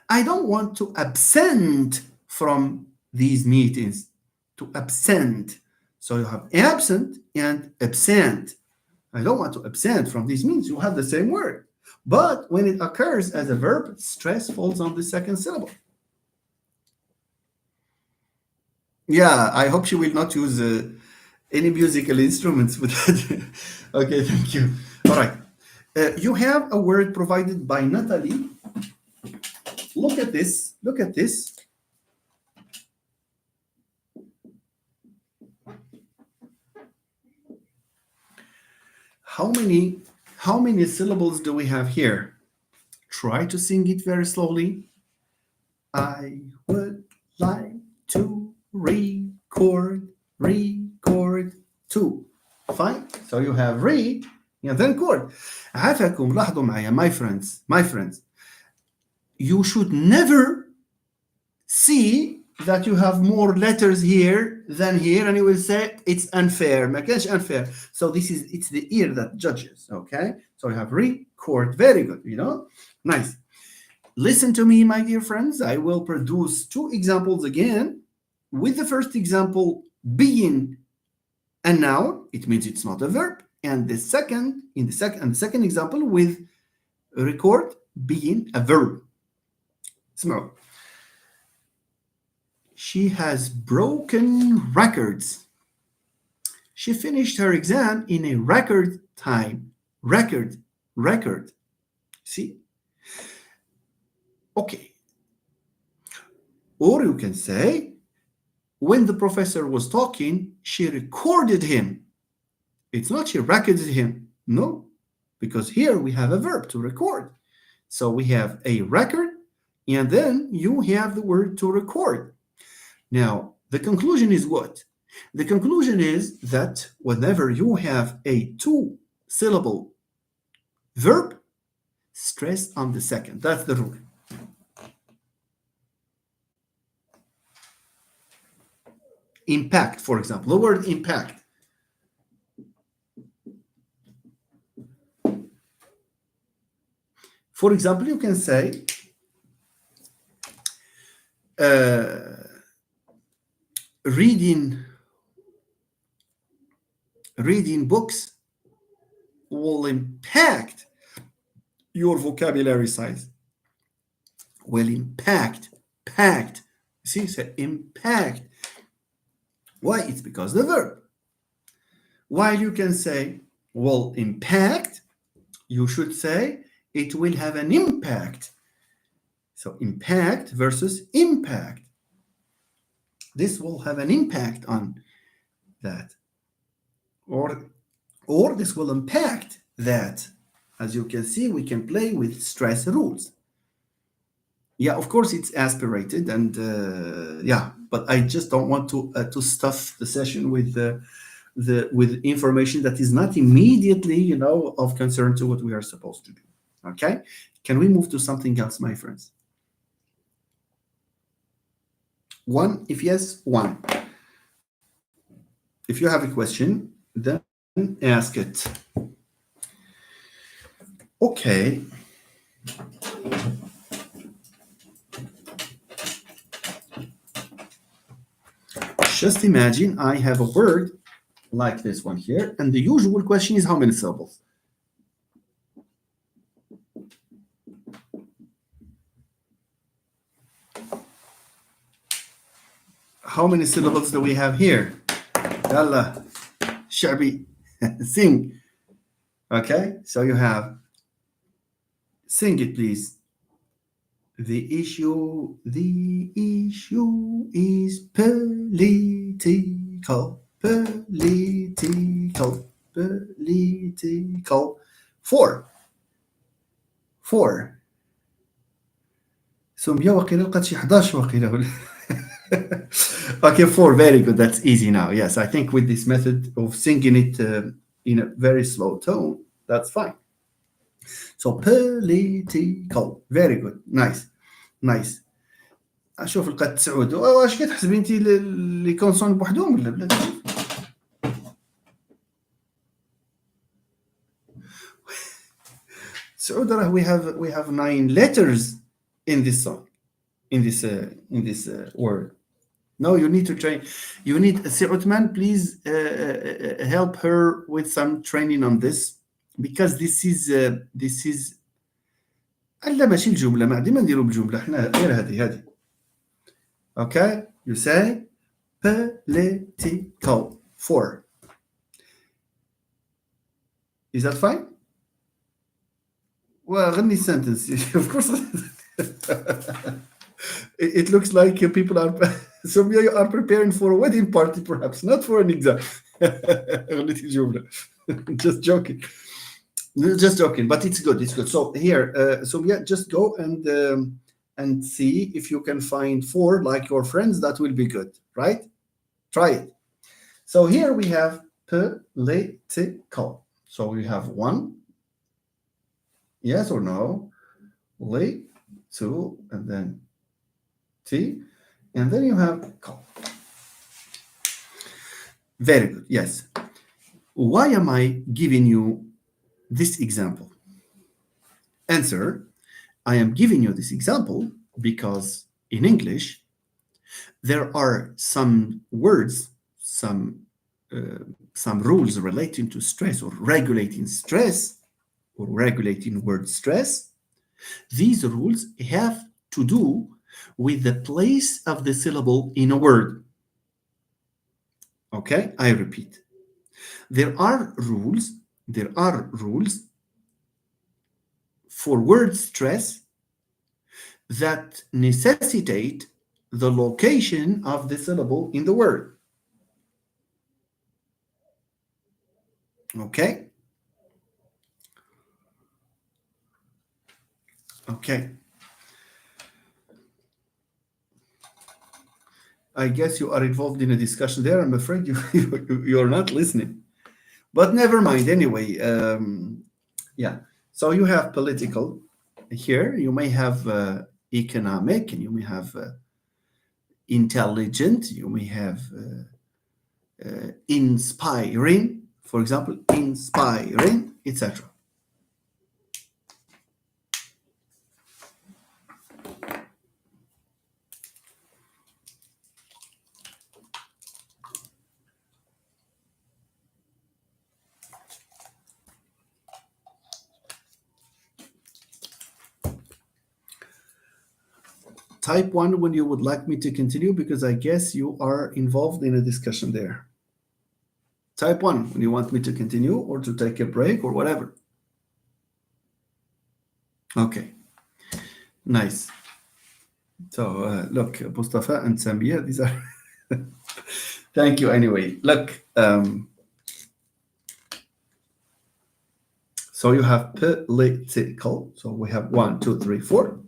I don't want to absent from these meetings. To absent. So you have absent and absent. I don't want to absent from these meetings. You have the same word. But when it occurs as a verb, stress falls on the second syllable. Yeah, I hope she will not use any musical instruments with that. Okay, thank you. All right. You have a word provided by Natalie. Look at this. Look at this. How many syllables do we have here? Try to sing it very slowly. I would like to record to. Fine. So you have re and then chord. عافاكم لاحظوا معايا my friends. You should never see that you have more letters here than here, and you will say it's unfair. ما كانش unfair. So it's the ear that judges. Okay. So you have record. Very good. Nice. Listen to me, my dear friends. I will produce two examples again. With the first example being a noun, it means it's not a verb. And the second example with record being a verb. Smell. She has broken records. She finished her exam in a record time. Record. See? Okay. Or you can say, when the professor was talking, she recorded him. It's not she recorded him. No, because here we have a verb to record. So we have a record, and then you have the word to record. Now, the conclusion is what? The conclusion is that whenever you have a two-syllable verb, stress on the second. That's the rule. Impact, for example, the word impact. For example, you can say, reading books will impact your vocabulary size. Will impact. See, say impact. Why? It's because the verb. While you can say will impact, you should say it will have an impact. So impact versus impact. This will have an impact on that. Or this will impact that. As you can see, we can play with stress rules. Yeah, of course it's aspirated, and yeah, but I just don't want to stuff the session with with information that is not immediately, of concern to what we are supposed to do. Okay, can we move to something else, my friends? One, if yes, one. If you have a question, then ask it. Okay, just imagine I have a word like this one here, and the usual question is how many syllables? How many syllables do we have here? Yalla, Shabi, sing. Okay, so you have, sing it please. The issue is political, political, political. Four, four. سمية وقيلة لقات شي 11 وقيلة. Okay, four, very good. That's easy now. Yes, I think with this method of singing it in a very slow tone, that's fine. So political, very good, nice, nice. اشوف لقات تسعود. واش كتحسبي انت لي كونسون بوحدهم ولا بلا؟ سعود راه we have 9 letters in this song, in this word. No, you need to train. You need Uthman, please help her with some training on this, because this is لا ماشي الجمله، ما ديما نديرو بالجمله حنا، غير هذه. Okay, you say political. Four. Is that fine? Well, غني sentence. Of course. It looks like people are some you are preparing for a wedding party, perhaps not for an exam. غنيتي الجملة. Just joking. Just joking, but it's good. It's good. So here, so yeah, just go and see if you can find four like your friends. That will be good, right? Try it. So here we have political. So we have one. Yes or no? Li, two, and then T, and then you have call. Very good. Yes. Why am I giving you this example? Answer: I am giving you this example because in English there are some words, some rules relating to stress or regulating stress or regulating word stress. These rules have to do with the place of the syllable in a word. Okay, I repeat. There are rules for word stress that necessitate the location of the syllable in the word. Okay? Okay. I guess you are involved in a discussion there. I'm afraid you're not listening. But never mind. Anyway, yeah. So you have political here. You may have economic, and you may have intelligent. You may have inspiring, for example, inspiring, etc. Type 1 when you would like me to continue, because I guess you are involved in a discussion there. Type 1 when you want me to continue or to take a break or whatever. Okay, nice. So look, Mustafa and Samia, these are thank you anyway. Look, so you have political. So we have 1, 2, 3, 4.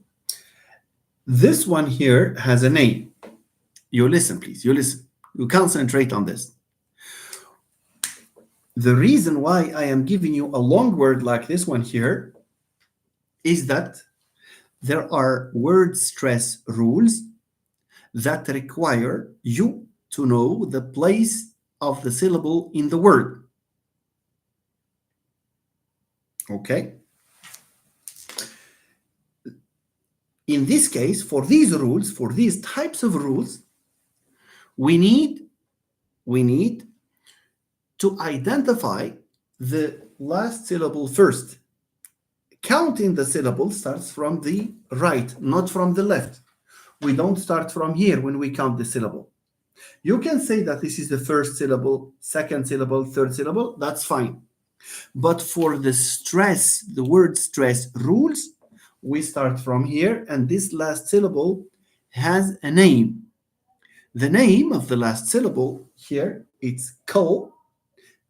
This one here has a name. You listen, please. You listen. You concentrate on this. The reason why I am giving you a long word like this one here is that there are word stress rules that require you to know the place of the syllable in the word. Okay? In this case, for these rules, for these types of rules, we need to identify the last syllable first. Counting the syllable starts from the right, not from the left. We don't start from here when we count the syllable. You can say that this is the first syllable, second syllable, third syllable, that's fine. But for the stress, the word stress rules, we start from here, and this last syllable has a name. The name of the last syllable here, it's ko.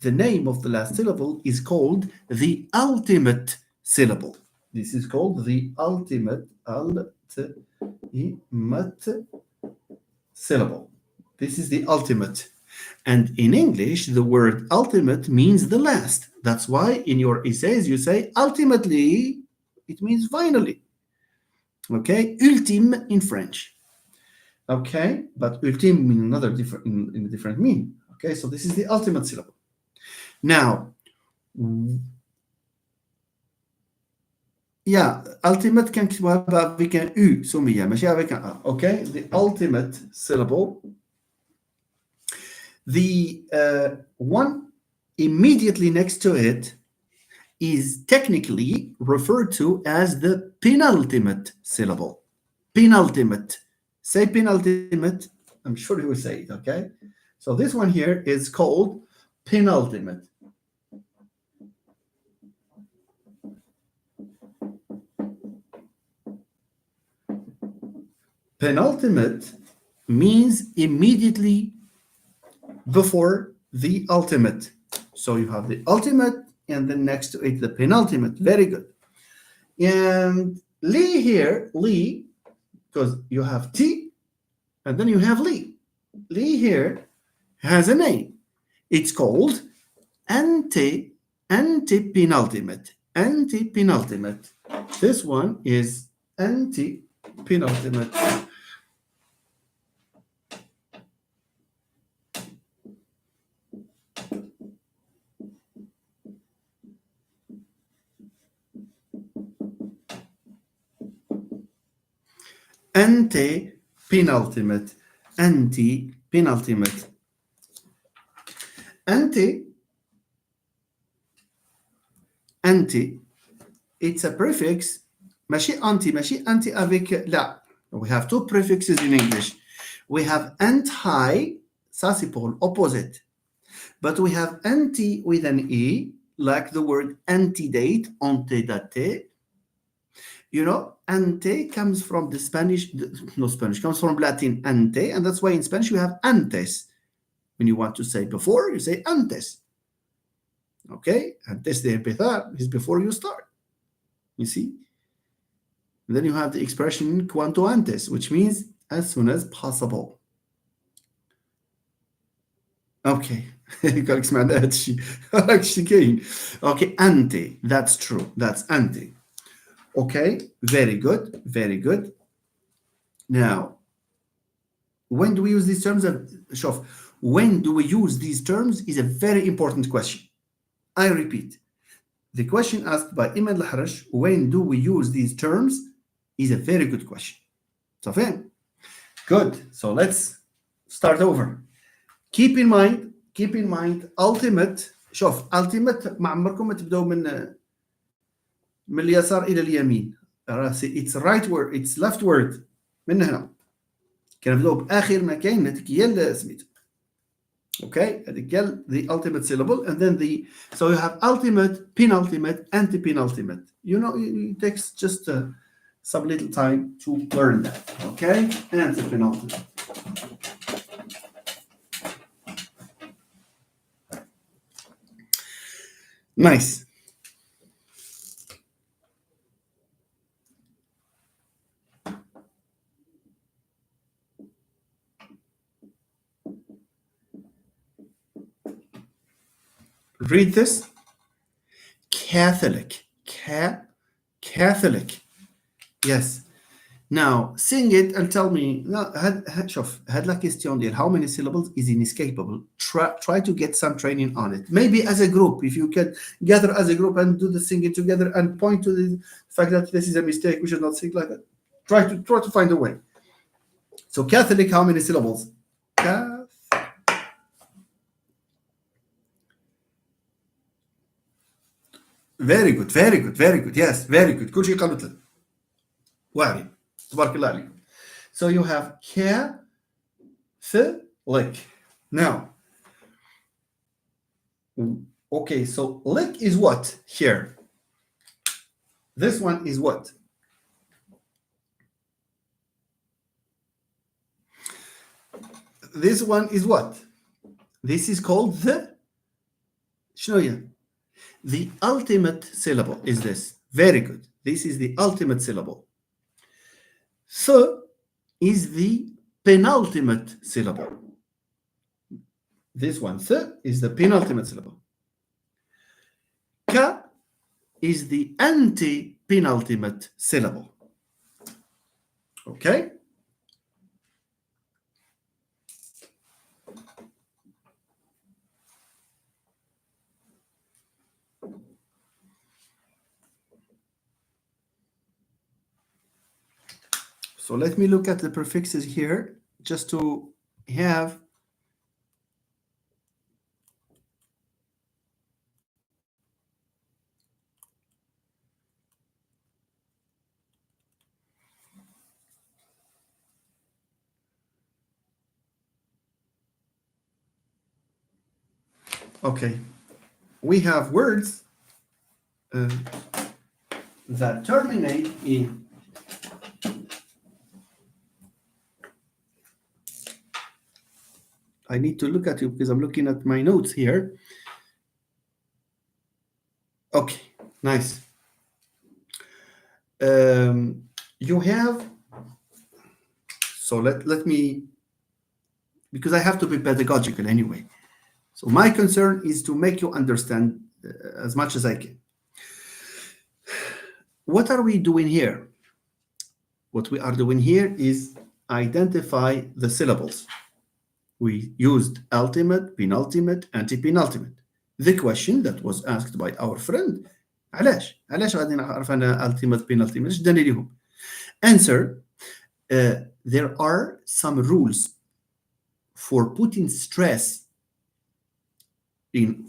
The name of the last syllable is called the ultimate syllable. This is called the ultimate syllable. This is the ultimate. And in English, the word ultimate means the last. That's why in your essays you say ultimately, it means finally. Okay, ultime in French. Okay, but ultime means another different in a different meaning. Okay, so this is the ultimate syllable. Now, yeah, ultimate كان كتبها avec un U سمية ماشي avec un A. Okay, the ultimate syllable. The one immediately next to it is technically referred to as the penultimate syllable. Penultimate. Say penultimate. I'm sure you will say it, okay? So this one here is called penultimate. Penultimate means immediately before the ultimate. So you have the ultimate and then next to it the penultimate. Very good. And Lee here, Lee, because you have T and then you have Lee. Lee here has a name. It's called anti-penultimate. Anti-penultimate. This one is anti-penultimate. Anti-penultimate. Anti-penultimate. Anti, it's a prefix. ماشي anti avec لا. We have two prefixes in English. We have anti, ça c'est pour opposite. But we have anti with an E, like the word antedate, antedaté. You know, ante comes from the Spanish, no Spanish, comes from Latin ante, and that's why in Spanish you have antes. When you want to say before, you say antes. Okay? Antes de empezar is before you start. You see? And then you have the expression cuanto antes, which means as soon as possible. Okay. قالك سمعنا هذا الشيء. راك شتي كاين. Okay, ante. That's true. That's ante. Okay, very good. Very good. Now, when do we use these terms? شوف, when do we use these terms is a very important question. I repeat. The question asked by Imad Al-Harash, when do we use these terms, is a very good question. صافي? Good. So let's start over. Keep in mind ultimate. شوف, ultimate ما عمركم ما تبداو من اليسار الى اليمين. It's right word, it's left word. من هنا. كنبداو باخر ما كاين هذيك هي سميتو. Okay, the ultimate syllable, and then so you have ultimate, penultimate, anti-penultimate. You know, it takes just some little time to learn that. Okay, anti-penultimate. Nice. Read this. Catholic. Catholic. Yes. Now sing it and tell me. لا شوف هاد la question ديال how many syllables is inescapable. Try to get some training on it. Maybe as a group, if you can gather as a group and do the singing together and point to the fact that this is a mistake, we should not sing like that. Try to find a way. So Catholic, how many syllables? Very good, very good, very good. Yes, very good. كل شيء قالوا ثلاث. واعي. تبارك الله عليك. So you have Catholic. Now, okay, so lick is what here? This one is what? This one is what? This is called the شنو هي? The ultimate syllable is this. Very good. This is the ultimate syllable. Th is the penultimate syllable. This one, th, is the penultimate syllable. Ka is the anti-penultimate syllable. Okay? So let me look at the prefixes here just to have okay. We have words that terminate in I need to look at it because I'm looking at my notes here. Okay, nice. You have, so let me, because I have to be pedagogical anyway. So my concern is to make you understand as much as I can. What are we doing here? What we are doing here is identify the syllables. We used ultimate, penultimate, anti-penultimate. The question that was asked by our friend, علاش غادي نعرف انا ultimate, penultimate؟ ايش داني ليهم؟ Answer, there are some rules for putting stress in,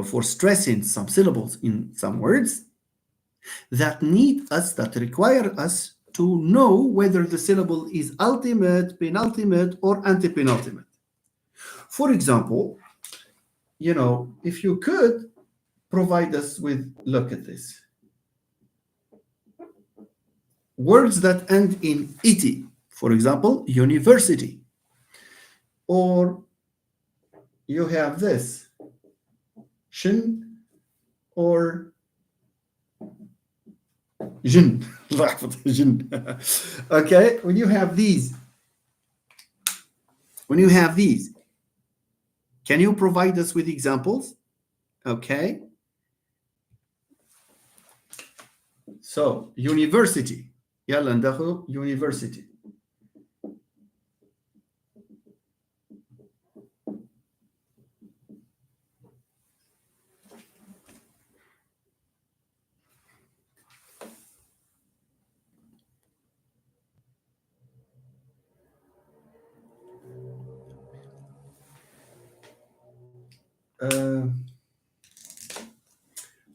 for stressing some syllables in some words that require us to know whether the syllable is ultimate, penultimate, or anti-penultimate. For example, if you could provide us with, look at this. Words that end in ity, for example, university. Or you have this, shin or jin. Okay, when you have these, can you provide us with examples? Okay. So, university. يلا ندخل university.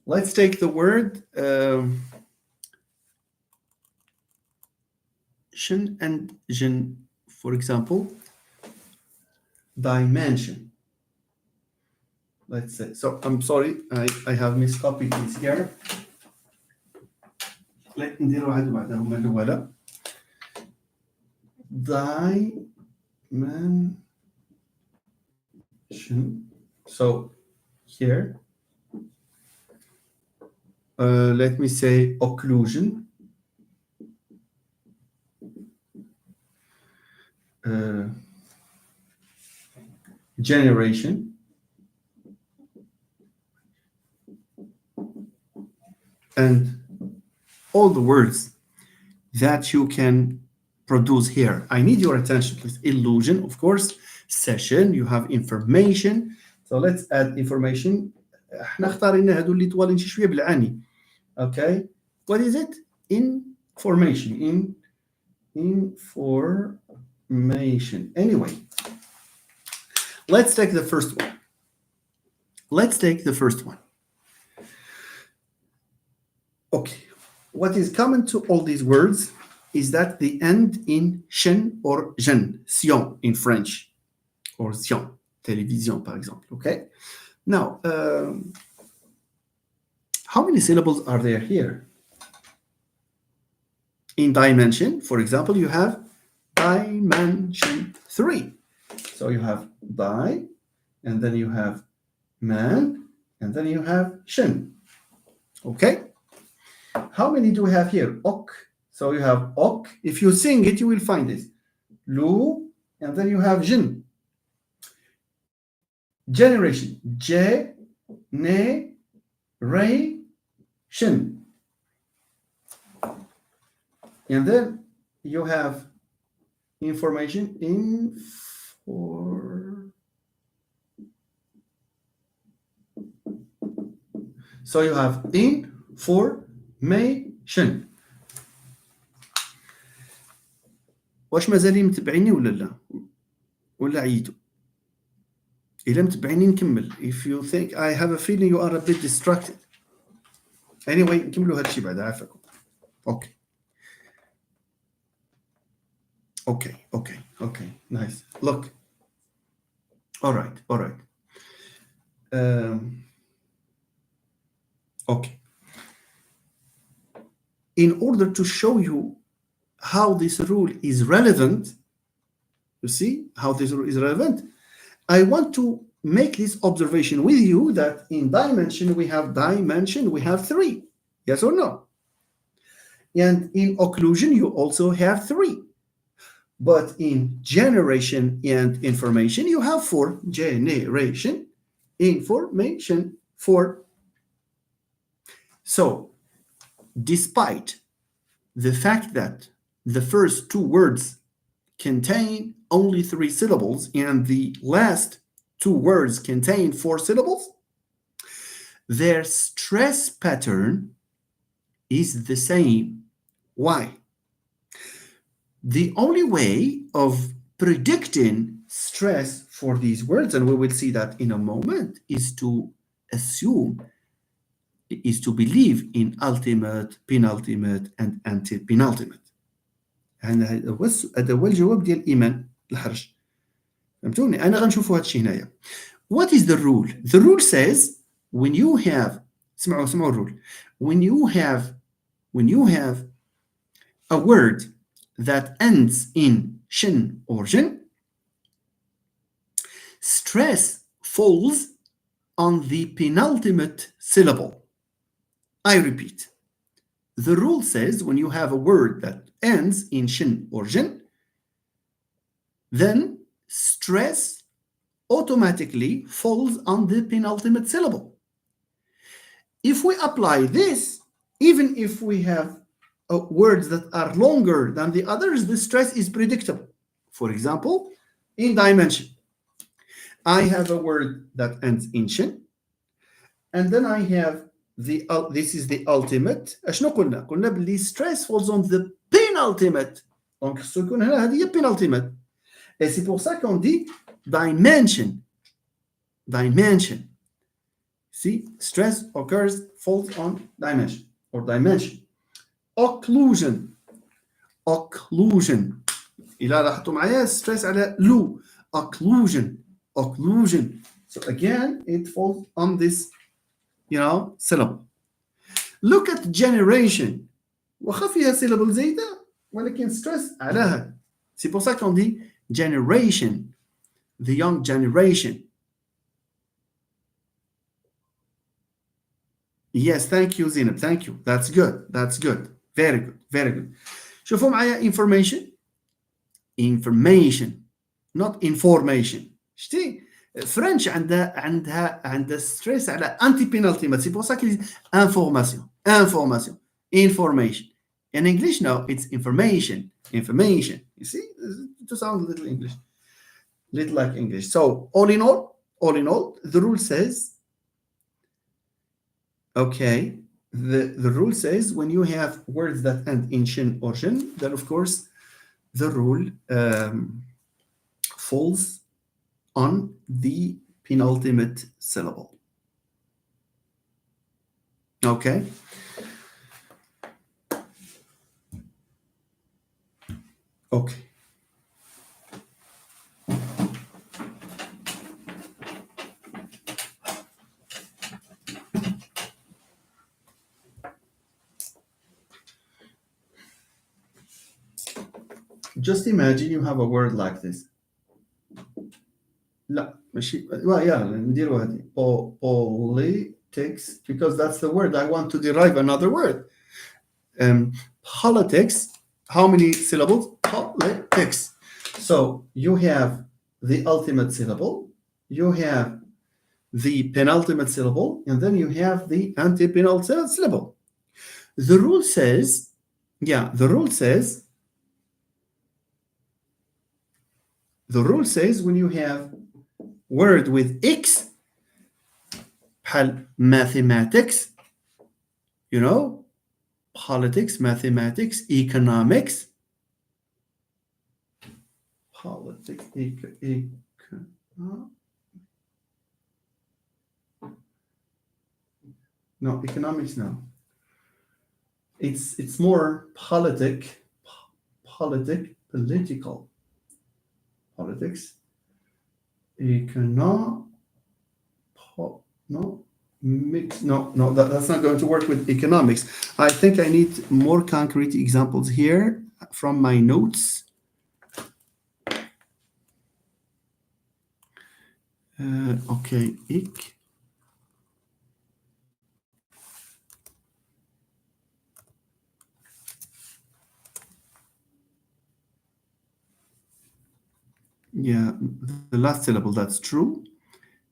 Let's take the word shin and jin, for example, dimension. Let's say, so I'm sorry, I have miscopied this here. Let me ندير واحد بعدهم الأولى. Dimension. So here, let me say occlusion. Generation, and all the words that you can produce here. I need your attention, please. Illusion, of course. Session, you have information. So let's add information. احنا اختارينا هذو اللي طوالين شي شويه بالعاني. Okay. What is it? Information. Information. Anyway, let's take the first one. Okay. What is common to all these words is that they end in shen or jen, sion in French, or sion, télévision, par exemple. Okay. Now, how many syllables are there here? In dimension, for example, you have dimension 3. So you have di, and then you have man, and then you have shin. Okay? How many do we have here? Ok. So you have ok. If you sing it, you will find this. Lu, and then you have jin. Generation. Je, ne, re, shin. And then you have information in for. So you have information. واش مازالين متبعيني ولا لا؟ ولا عييتوا؟ إلا متبعيني نكمل. If you think I have a feeling you are a bit distracted. Anyway, نكملوا هادشي بعد عافاكم. Okay. Okay. Nice. Look. All right. Okay. In order to show you how this rule is relevant, you see how this rule is relevant, I want to make this observation with you that in dimension we have 3. Yes or no? And in occlusion you also have 3. But in generation and information, you have 4. Generation, information, 4. So, despite the fact that the first 2 words contain only 3 syllables and the last 2 words contain 4 syllables, their stress pattern is the same. Why? The only way of predicting stress for these words, and we will see that in a moment, is to believe in ultimate, penultimate, and anti-penultimate. And هذا هو الجواب ديال الإيمان الحرج. فهمتوني؟ أنا غنشوفوا هادشي هنايا. What is the rule? The rule says when you have اسمعوا الرول. When you have a word that ends in shin or jin, stress falls on the penultimate syllable. I repeat. The rule says when you have a word that ends in shin or jin, then stress automatically falls on the penultimate syllable. If we apply this, even if we have words that are longer than the others, the stress is predictable. For example, in dimension, I have a word that ends in shin, and then I have this is the ultimate. اشنو قلنا؟ قلنا باللي stress falls on the penultimate. Donc خصو يكون هنا هذه هي penultimate. Et c'est pour ça qu'on dit dimension. See, stress falls on dimension or dimension. Occlusion. إلا لاحظتوا معايا stress على لو. Occlusion. So again, it falls on this, syllable. Look at generation. واخا فيها syllable زايدة ولكن stress عليها. C'est pour ça qu'on dit generation. The young generation. Yes, thank you, Zainab. Thank you. That's good. Very good. شوفوا معايا information not information. شتي فرنش عندها ستريس على anti penultimate. C'est pour ça qu'ils disent information. Information. Information. In English, no, it's information. Information. You see, to sound a little English, little like English. So all in all, the rule says, okay, the rule says when you have words that end in shin or shin, then of course the rule falls on the penultimate syllable. Okay. Okay. Just imagine you have a word like this. لا ماشي well yeah نديروا هذه politics because that's the word I want to derive another word. Politics, how many syllables? Politics. So you have the ultimate syllable, you have the penultimate syllable, and then you have the antepenultimate syllable. The rule says, when you have word with X, mathematics, you know, politics, mathematics, economics, politics, no, economics, no. It's more political, politics, no, that's not going to work with economics. I think I need more concrete examples here from my notes. Okay, yeah, the last syllable, that's true.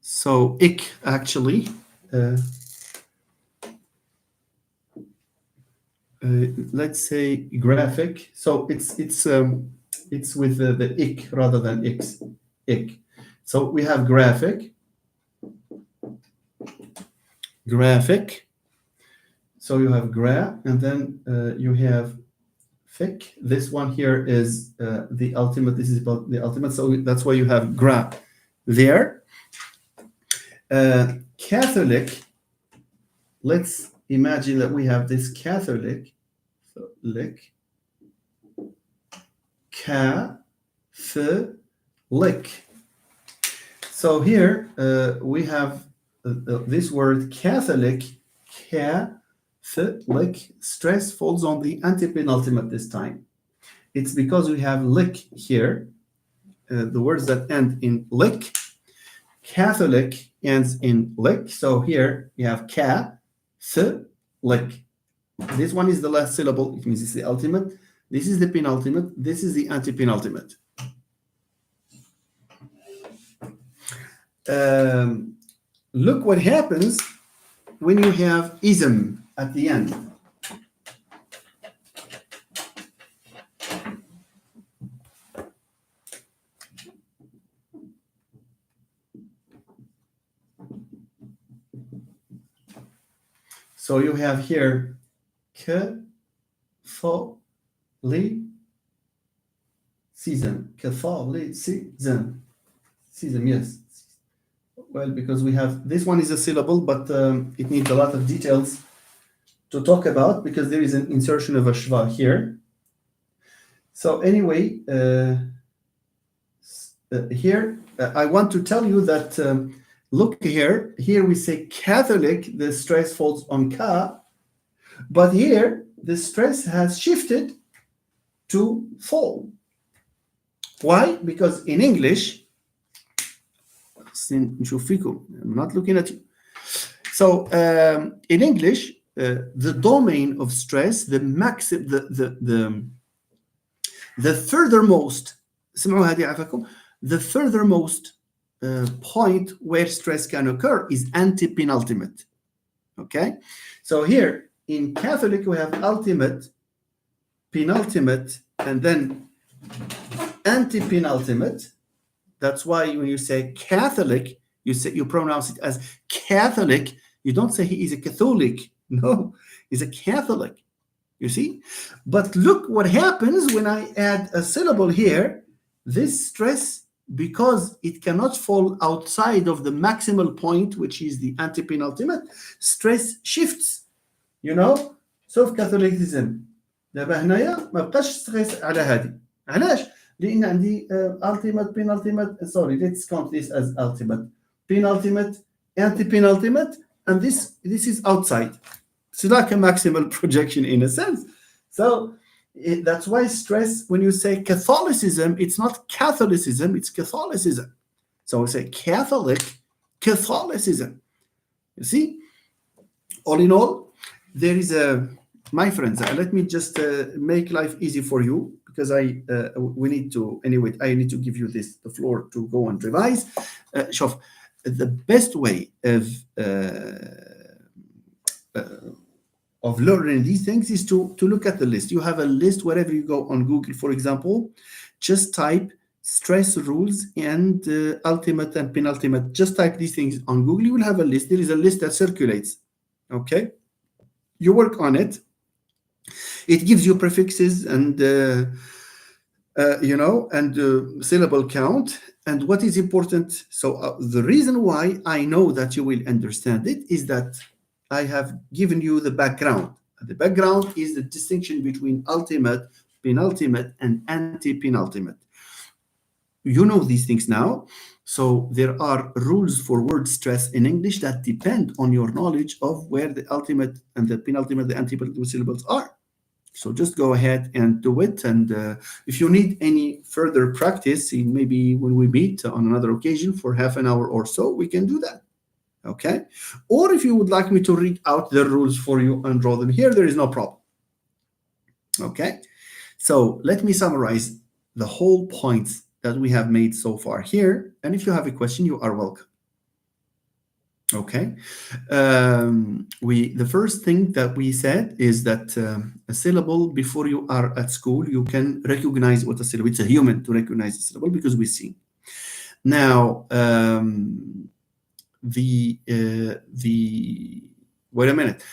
So ik actually let's say graphic. So it's with the ik rather than x. Ik. So we have graphic. So you have gra, and then you have fic. This one here is the ultimate. This is about the ultimate. So that's why you have gra there. Catholic. Let's imagine that we have this Catholic. So lick. Catholic. So here we have this word Catholic. Catholic. Stress falls on the antepenultimate this time. It's because we have lick here. The words that end in lick. Catholic ends in lick. So here you have lick. This one is the last syllable. It means it's the ultimate. This is the penultimate. This is the antepenultimate. Look what happens when you have ism at the end. So you have here Catholicism, yes. Well, because we have, this one is a syllable, but it needs a lot of details to talk about because there is an insertion of a shva here. So anyway, here I want to tell you that look here we say Catholic, the stress falls on ka, but here the stress has shifted to fall. Why? Because in English, I'm not looking at you. So in English, the domain of stress, the furthermost, the furthermost point where stress can occur is antepenultimate. Okay, so here In Catholic, we have ultimate, penultimate, and then anti-penultimate. That's why when you say Catholic, you pronounce it as Catholic. You don't say he is a Catholic. No, he's a Catholic. You see? But look what happens when I add a syllable here. This stress, because it cannot fall outside of the maximal point, which is the anti-penultimate, stress shifts. You know? So في Catholicism دابا هنايا ما بقاش ستريس على هذه. علاش؟ لان عندي ultimate penultimate, sorry, let's count this as ultimate, penultimate, anti-penultimate, and this is outside. It's like a maximal projection in a sense. So that's why stress, when you say Catholicism, it's not Catholicism, it's Catholicism. So we say Catholicism. You see? All in all, there is my friends, let me just make life easy for you, because we need to, anyway, I need to give you the floor to go and revise. شوف, the best way of learning these things is to look at the list. You have a list wherever you go on Google, for example. Just type stress rules and ultimate and penultimate. Just type these things on Google. You will have a list. There is a list that circulates. Okay? You work on it. It gives you prefixes and syllable count. And what is important, so the reason why I know that you will understand it is that I have given you the background. The background is the distinction between ultimate, penultimate, and anti-penultimate. You know these things now. So there are rules for word stress in English that depend on your knowledge of where the ultimate and the penultimate, the anti-penultimate syllables are. So just go ahead and do it. And if you need any further practice, maybe when we meet on another occasion for half an hour or so, we can do that. Okay? Or if you would like me to read out the rules for you and draw them here, there is no problem. Okay? So let me summarize the whole points that we have made so far here. And if you have a question, you are welcome. Okay? The first thing that we said is that a syllable, before you are at school, you can recognize what a syllable. It's a human to recognize a syllable because we see. Now, wait a minute,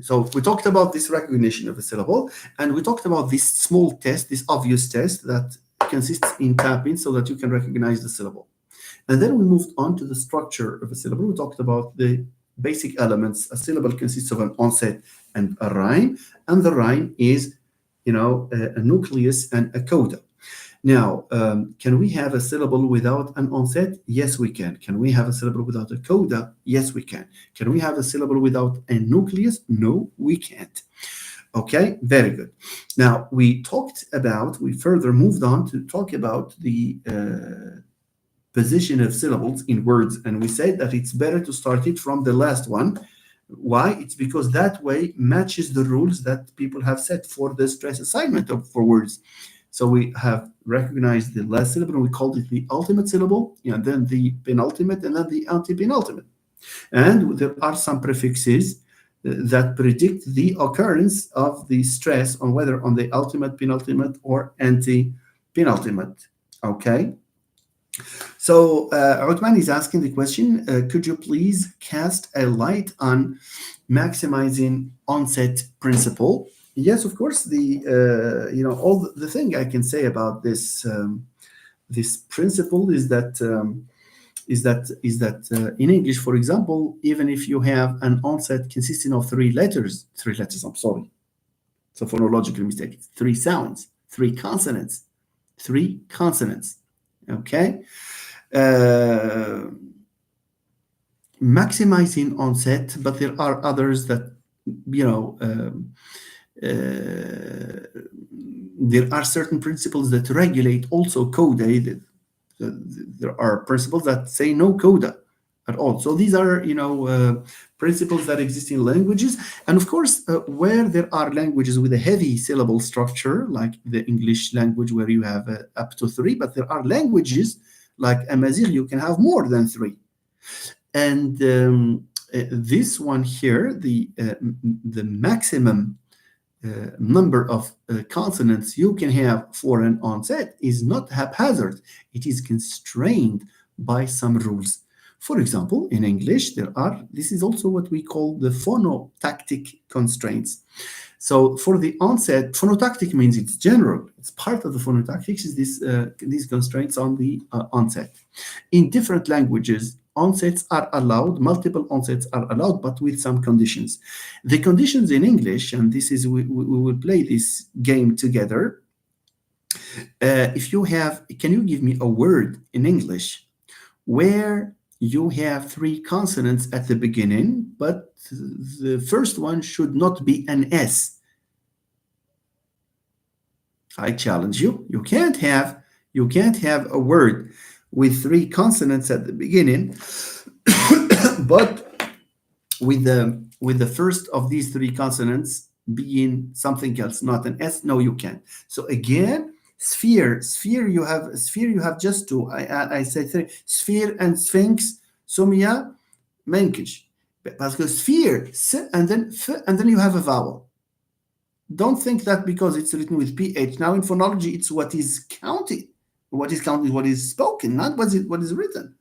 so we talked about this recognition of a syllable, and we talked about this small test, this obvious test that consists in tapping so that you can recognize the syllable. And then we moved on to the structure of a syllable. We talked about the basic elements. A syllable consists of an onset and a rhyme, and the rhyme is, a nucleus and a coda. Now, can we have a syllable without an onset? Yes, we can. Can we have a syllable without a coda? Yes, we can. Can we have a syllable without a nucleus? No, we can't. Okay, very good. Now, we further moved on to talk about the position of syllables in words, and we said that it's better to start it from the last one. Why? It's because that way matches the rules that people have set for the stress assignment for words. So we have recognized the last syllable, and we called it the ultimate syllable, and then the penultimate, and then the anti-penultimate. And there are some prefixes that predict the occurrence of the stress on whether on the ultimate, penultimate, or anti-penultimate. Okay? So Uthman is asking the question, could you please cast a light on maximizing onset principle? Yes, of course. The thing I can say about this principle is that in English, for example, even if you have an onset consisting of three letters, I'm sorry, it's a phonological mistake. It's three sounds, three consonants. Okay. Maximizing onset, but there are others that there are certain principles that regulate also coda. There are principles that say no coda at all. So these are principles that exist in languages, and of course where there are languages with a heavy syllable structure, like the English language, where you have up to three, but there are languages like Amazigh, you can have more than three. And this one here, the maximum number of consonants you can have for an onset is not haphazard. It is constrained by some rules. For example, in English, this is also what we call the phonotactic constraints. So for the onset, phonotactic means it's general. It's part of the phonotactics is these constraints on the onset. In different languages, onsets are allowed, multiple onsets are allowed, but with some conditions. The conditions in English, and this is, we will play this game together. Can you give me a word in English where you have three consonants at the beginning, but the first one should not be an S? I challenge you. You can't have a word with three consonants at the beginning, but with the first of these three consonants being something else, not an S. No, you can't. So again, sphere. You have just two. I said three. Sphere and sphinx. Sumia, menkish. Because sphere, s, and then f, and then you have a vowel. Don't think that because it's written with ph. Now in phonology, it's what is counted. What is counted, what is spoken, not what is written.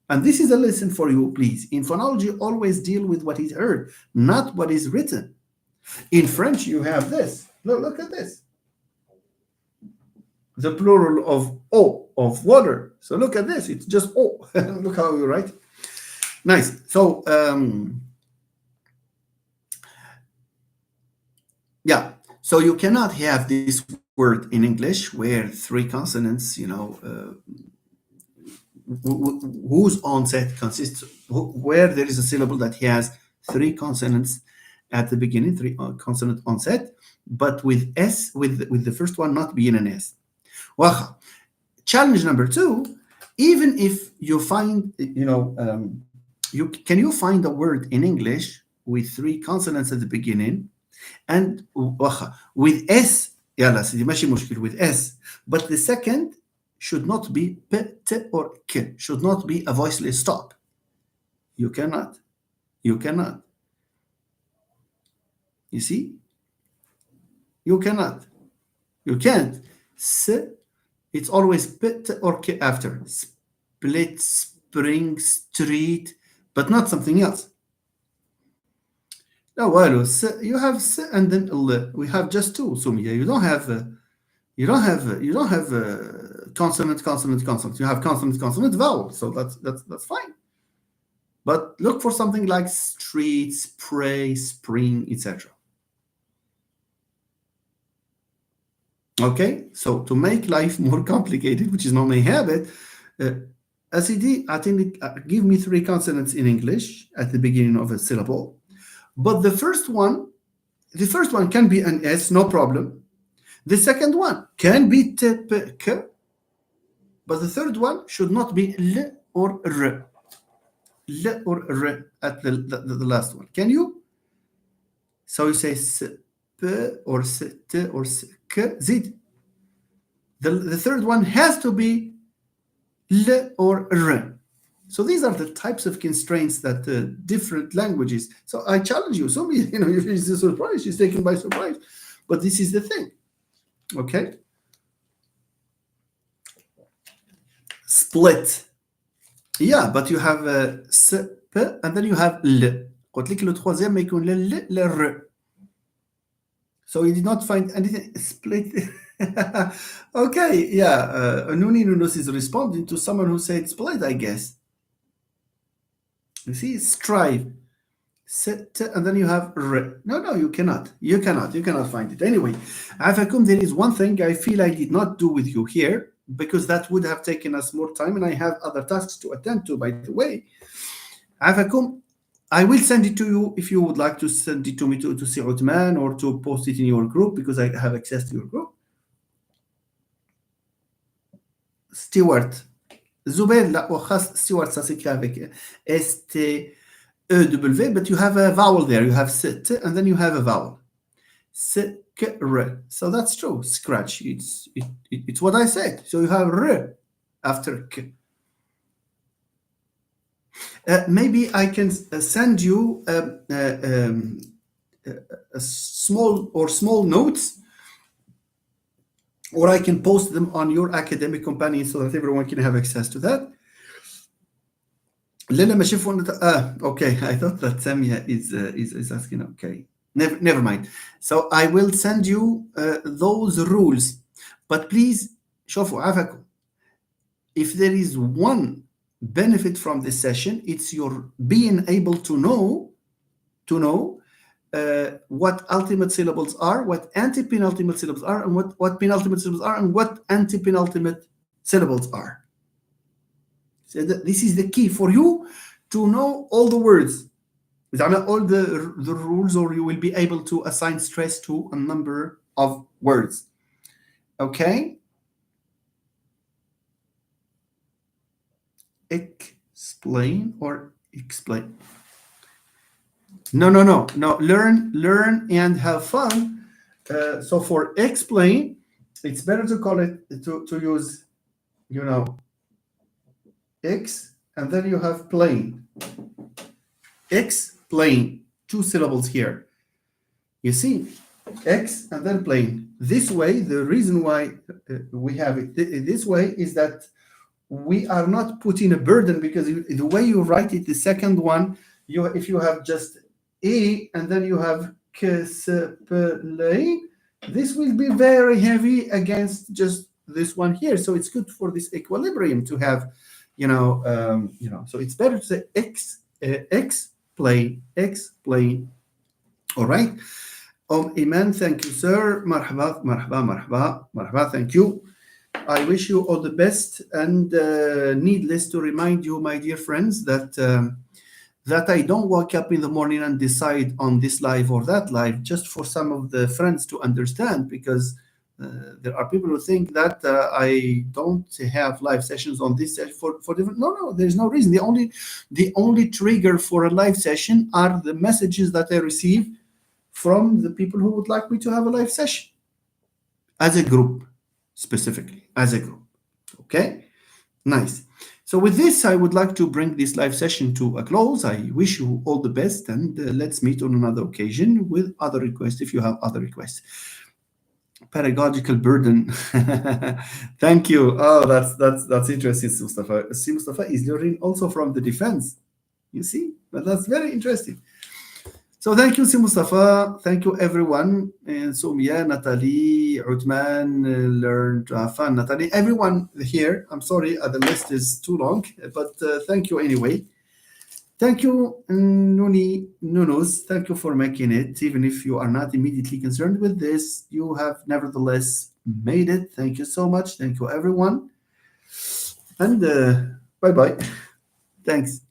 And this is a lesson for you, please. In phonology, always deal with what is heard, not what is written. In French, you have this. Look at this. The plural of eau, of water. So look at this. It's just eau. Look how you write. Nice. So, yeah. So you cannot have this word in English where three consonants, whose onset consists, where there is a syllable that has three consonants at the beginning, three consonant onset, but with S, with the first one not being an S. Well, challenge number two, even if you find, can you find a word in English with three consonants at the beginning and with S, with S, but the second should not be p, t, or k, should not be a voiceless stop. You cannot. You see? You cannot. You can't. S, it's always p, t, or k after. Split, spring, street, but not something else. No, well, you have s and then l. We have just two, Sumia. You don't have consonant, consonant, consonant. You have consonant, consonant, vowel. So that's fine. But look for something like street, spray, spring, etc. Okay, so to make life more complicated, which is not my habit, SED, I think give me three consonants in English at the beginning of a syllable. But the first one can be an S, no problem. The second one can be t, p, k, but the third one should not be l or r. L or r at the last one. Can you? So you say s, p, or s, t, or s, k, zid. The third one has to be l or r. So these are the types of constraints that different languages. So I challenge you. Somebody, is a surprise. She's taken by surprise. But this is the thing. Okay. Split. Yeah, but you have s, p, and then you have l. قلت لك le troisième ما يكون ل ل r. So you did not find anything split. Okay, yeah. Nuni Nunus is responding to someone who said split, I guess. You see, strive. Set, and then you have r. No, you cannot. You cannot find it. Anyway, Afakum, there is one thing I feel I did not do with you here, because that would have taken us more time, and I have other tasks to attend to, by the way. Afakum, I will send it to you if you would like to send it to me to see Uthman or to post it in your group, because I have access to your group. Stewart. Zubair, لا وخاص Stewart, ça s'écrit avec S-T-E-W, but you have a vowel there. You have sit, and then you have a vowel. S-K-R. So that's true. Scratch. It's what I said. So you have R after K. Maybe I can send you a small or small notes, or I can post them on your academic companion so that everyone can have access to that. لما شوف okay, I thought that Samia is asking. Okay, never mind. So I will send you those rules, but please شوفوا عافاكم. If there is one benefit from this session, it's your being able to know what ultimate syllables are, what anti-penultimate syllables are, and what penultimate syllables are, and what anti-penultimate syllables are. So this is the key for you to know all the words, all the rules, or you will be able to assign stress to a number of words. Okay? Explain or explain. No. Learn and have fun. So for explain, it's better to call it to use, X, and then you have plain. Explain, 2 syllables here. You see, X and then plain. This way, the reason why we have it this way is that we are not putting a burden, because the way you write it, the second one, if you have just A and then you have explain, this will be very heavy against just this one here. So it's good for this equilibrium to have, so it's better to say explain. All right. Iman, thank you, sir. Marhaba, thank you. I wish you all the best, and needless to remind you, my dear friends, that I don't wake up in the morning and decide on this live or that live, just for some of the friends to understand, because there are people who think that I don't have live sessions on this session for different. No, there's no reason. The only trigger for a live session are the messages that I receive from the people who would like me to have a live session as a group, specifically as a group. Okay, nice. So with this, I would like to bring this live session to a close. I wish you all the best, and let's meet on another occasion with other requests if you have other requests. Pedagogical burden. Thank you. Oh, that's interesting, Mustafa. See, Mustafa is learning also from the defense. You see, but that's very interesting. So thank you, Si Mustafa. Thank you, everyone. And Sumia, Natalie, Uthman, learned to have fun. Natalie, everyone here. I'm sorry, the list is too long, but thank you anyway. Thank you, Nunus. Thank you for making it. Even if you are not immediately concerned with this, you have nevertheless made it. Thank you so much. Thank you, everyone. And bye-bye. Thanks.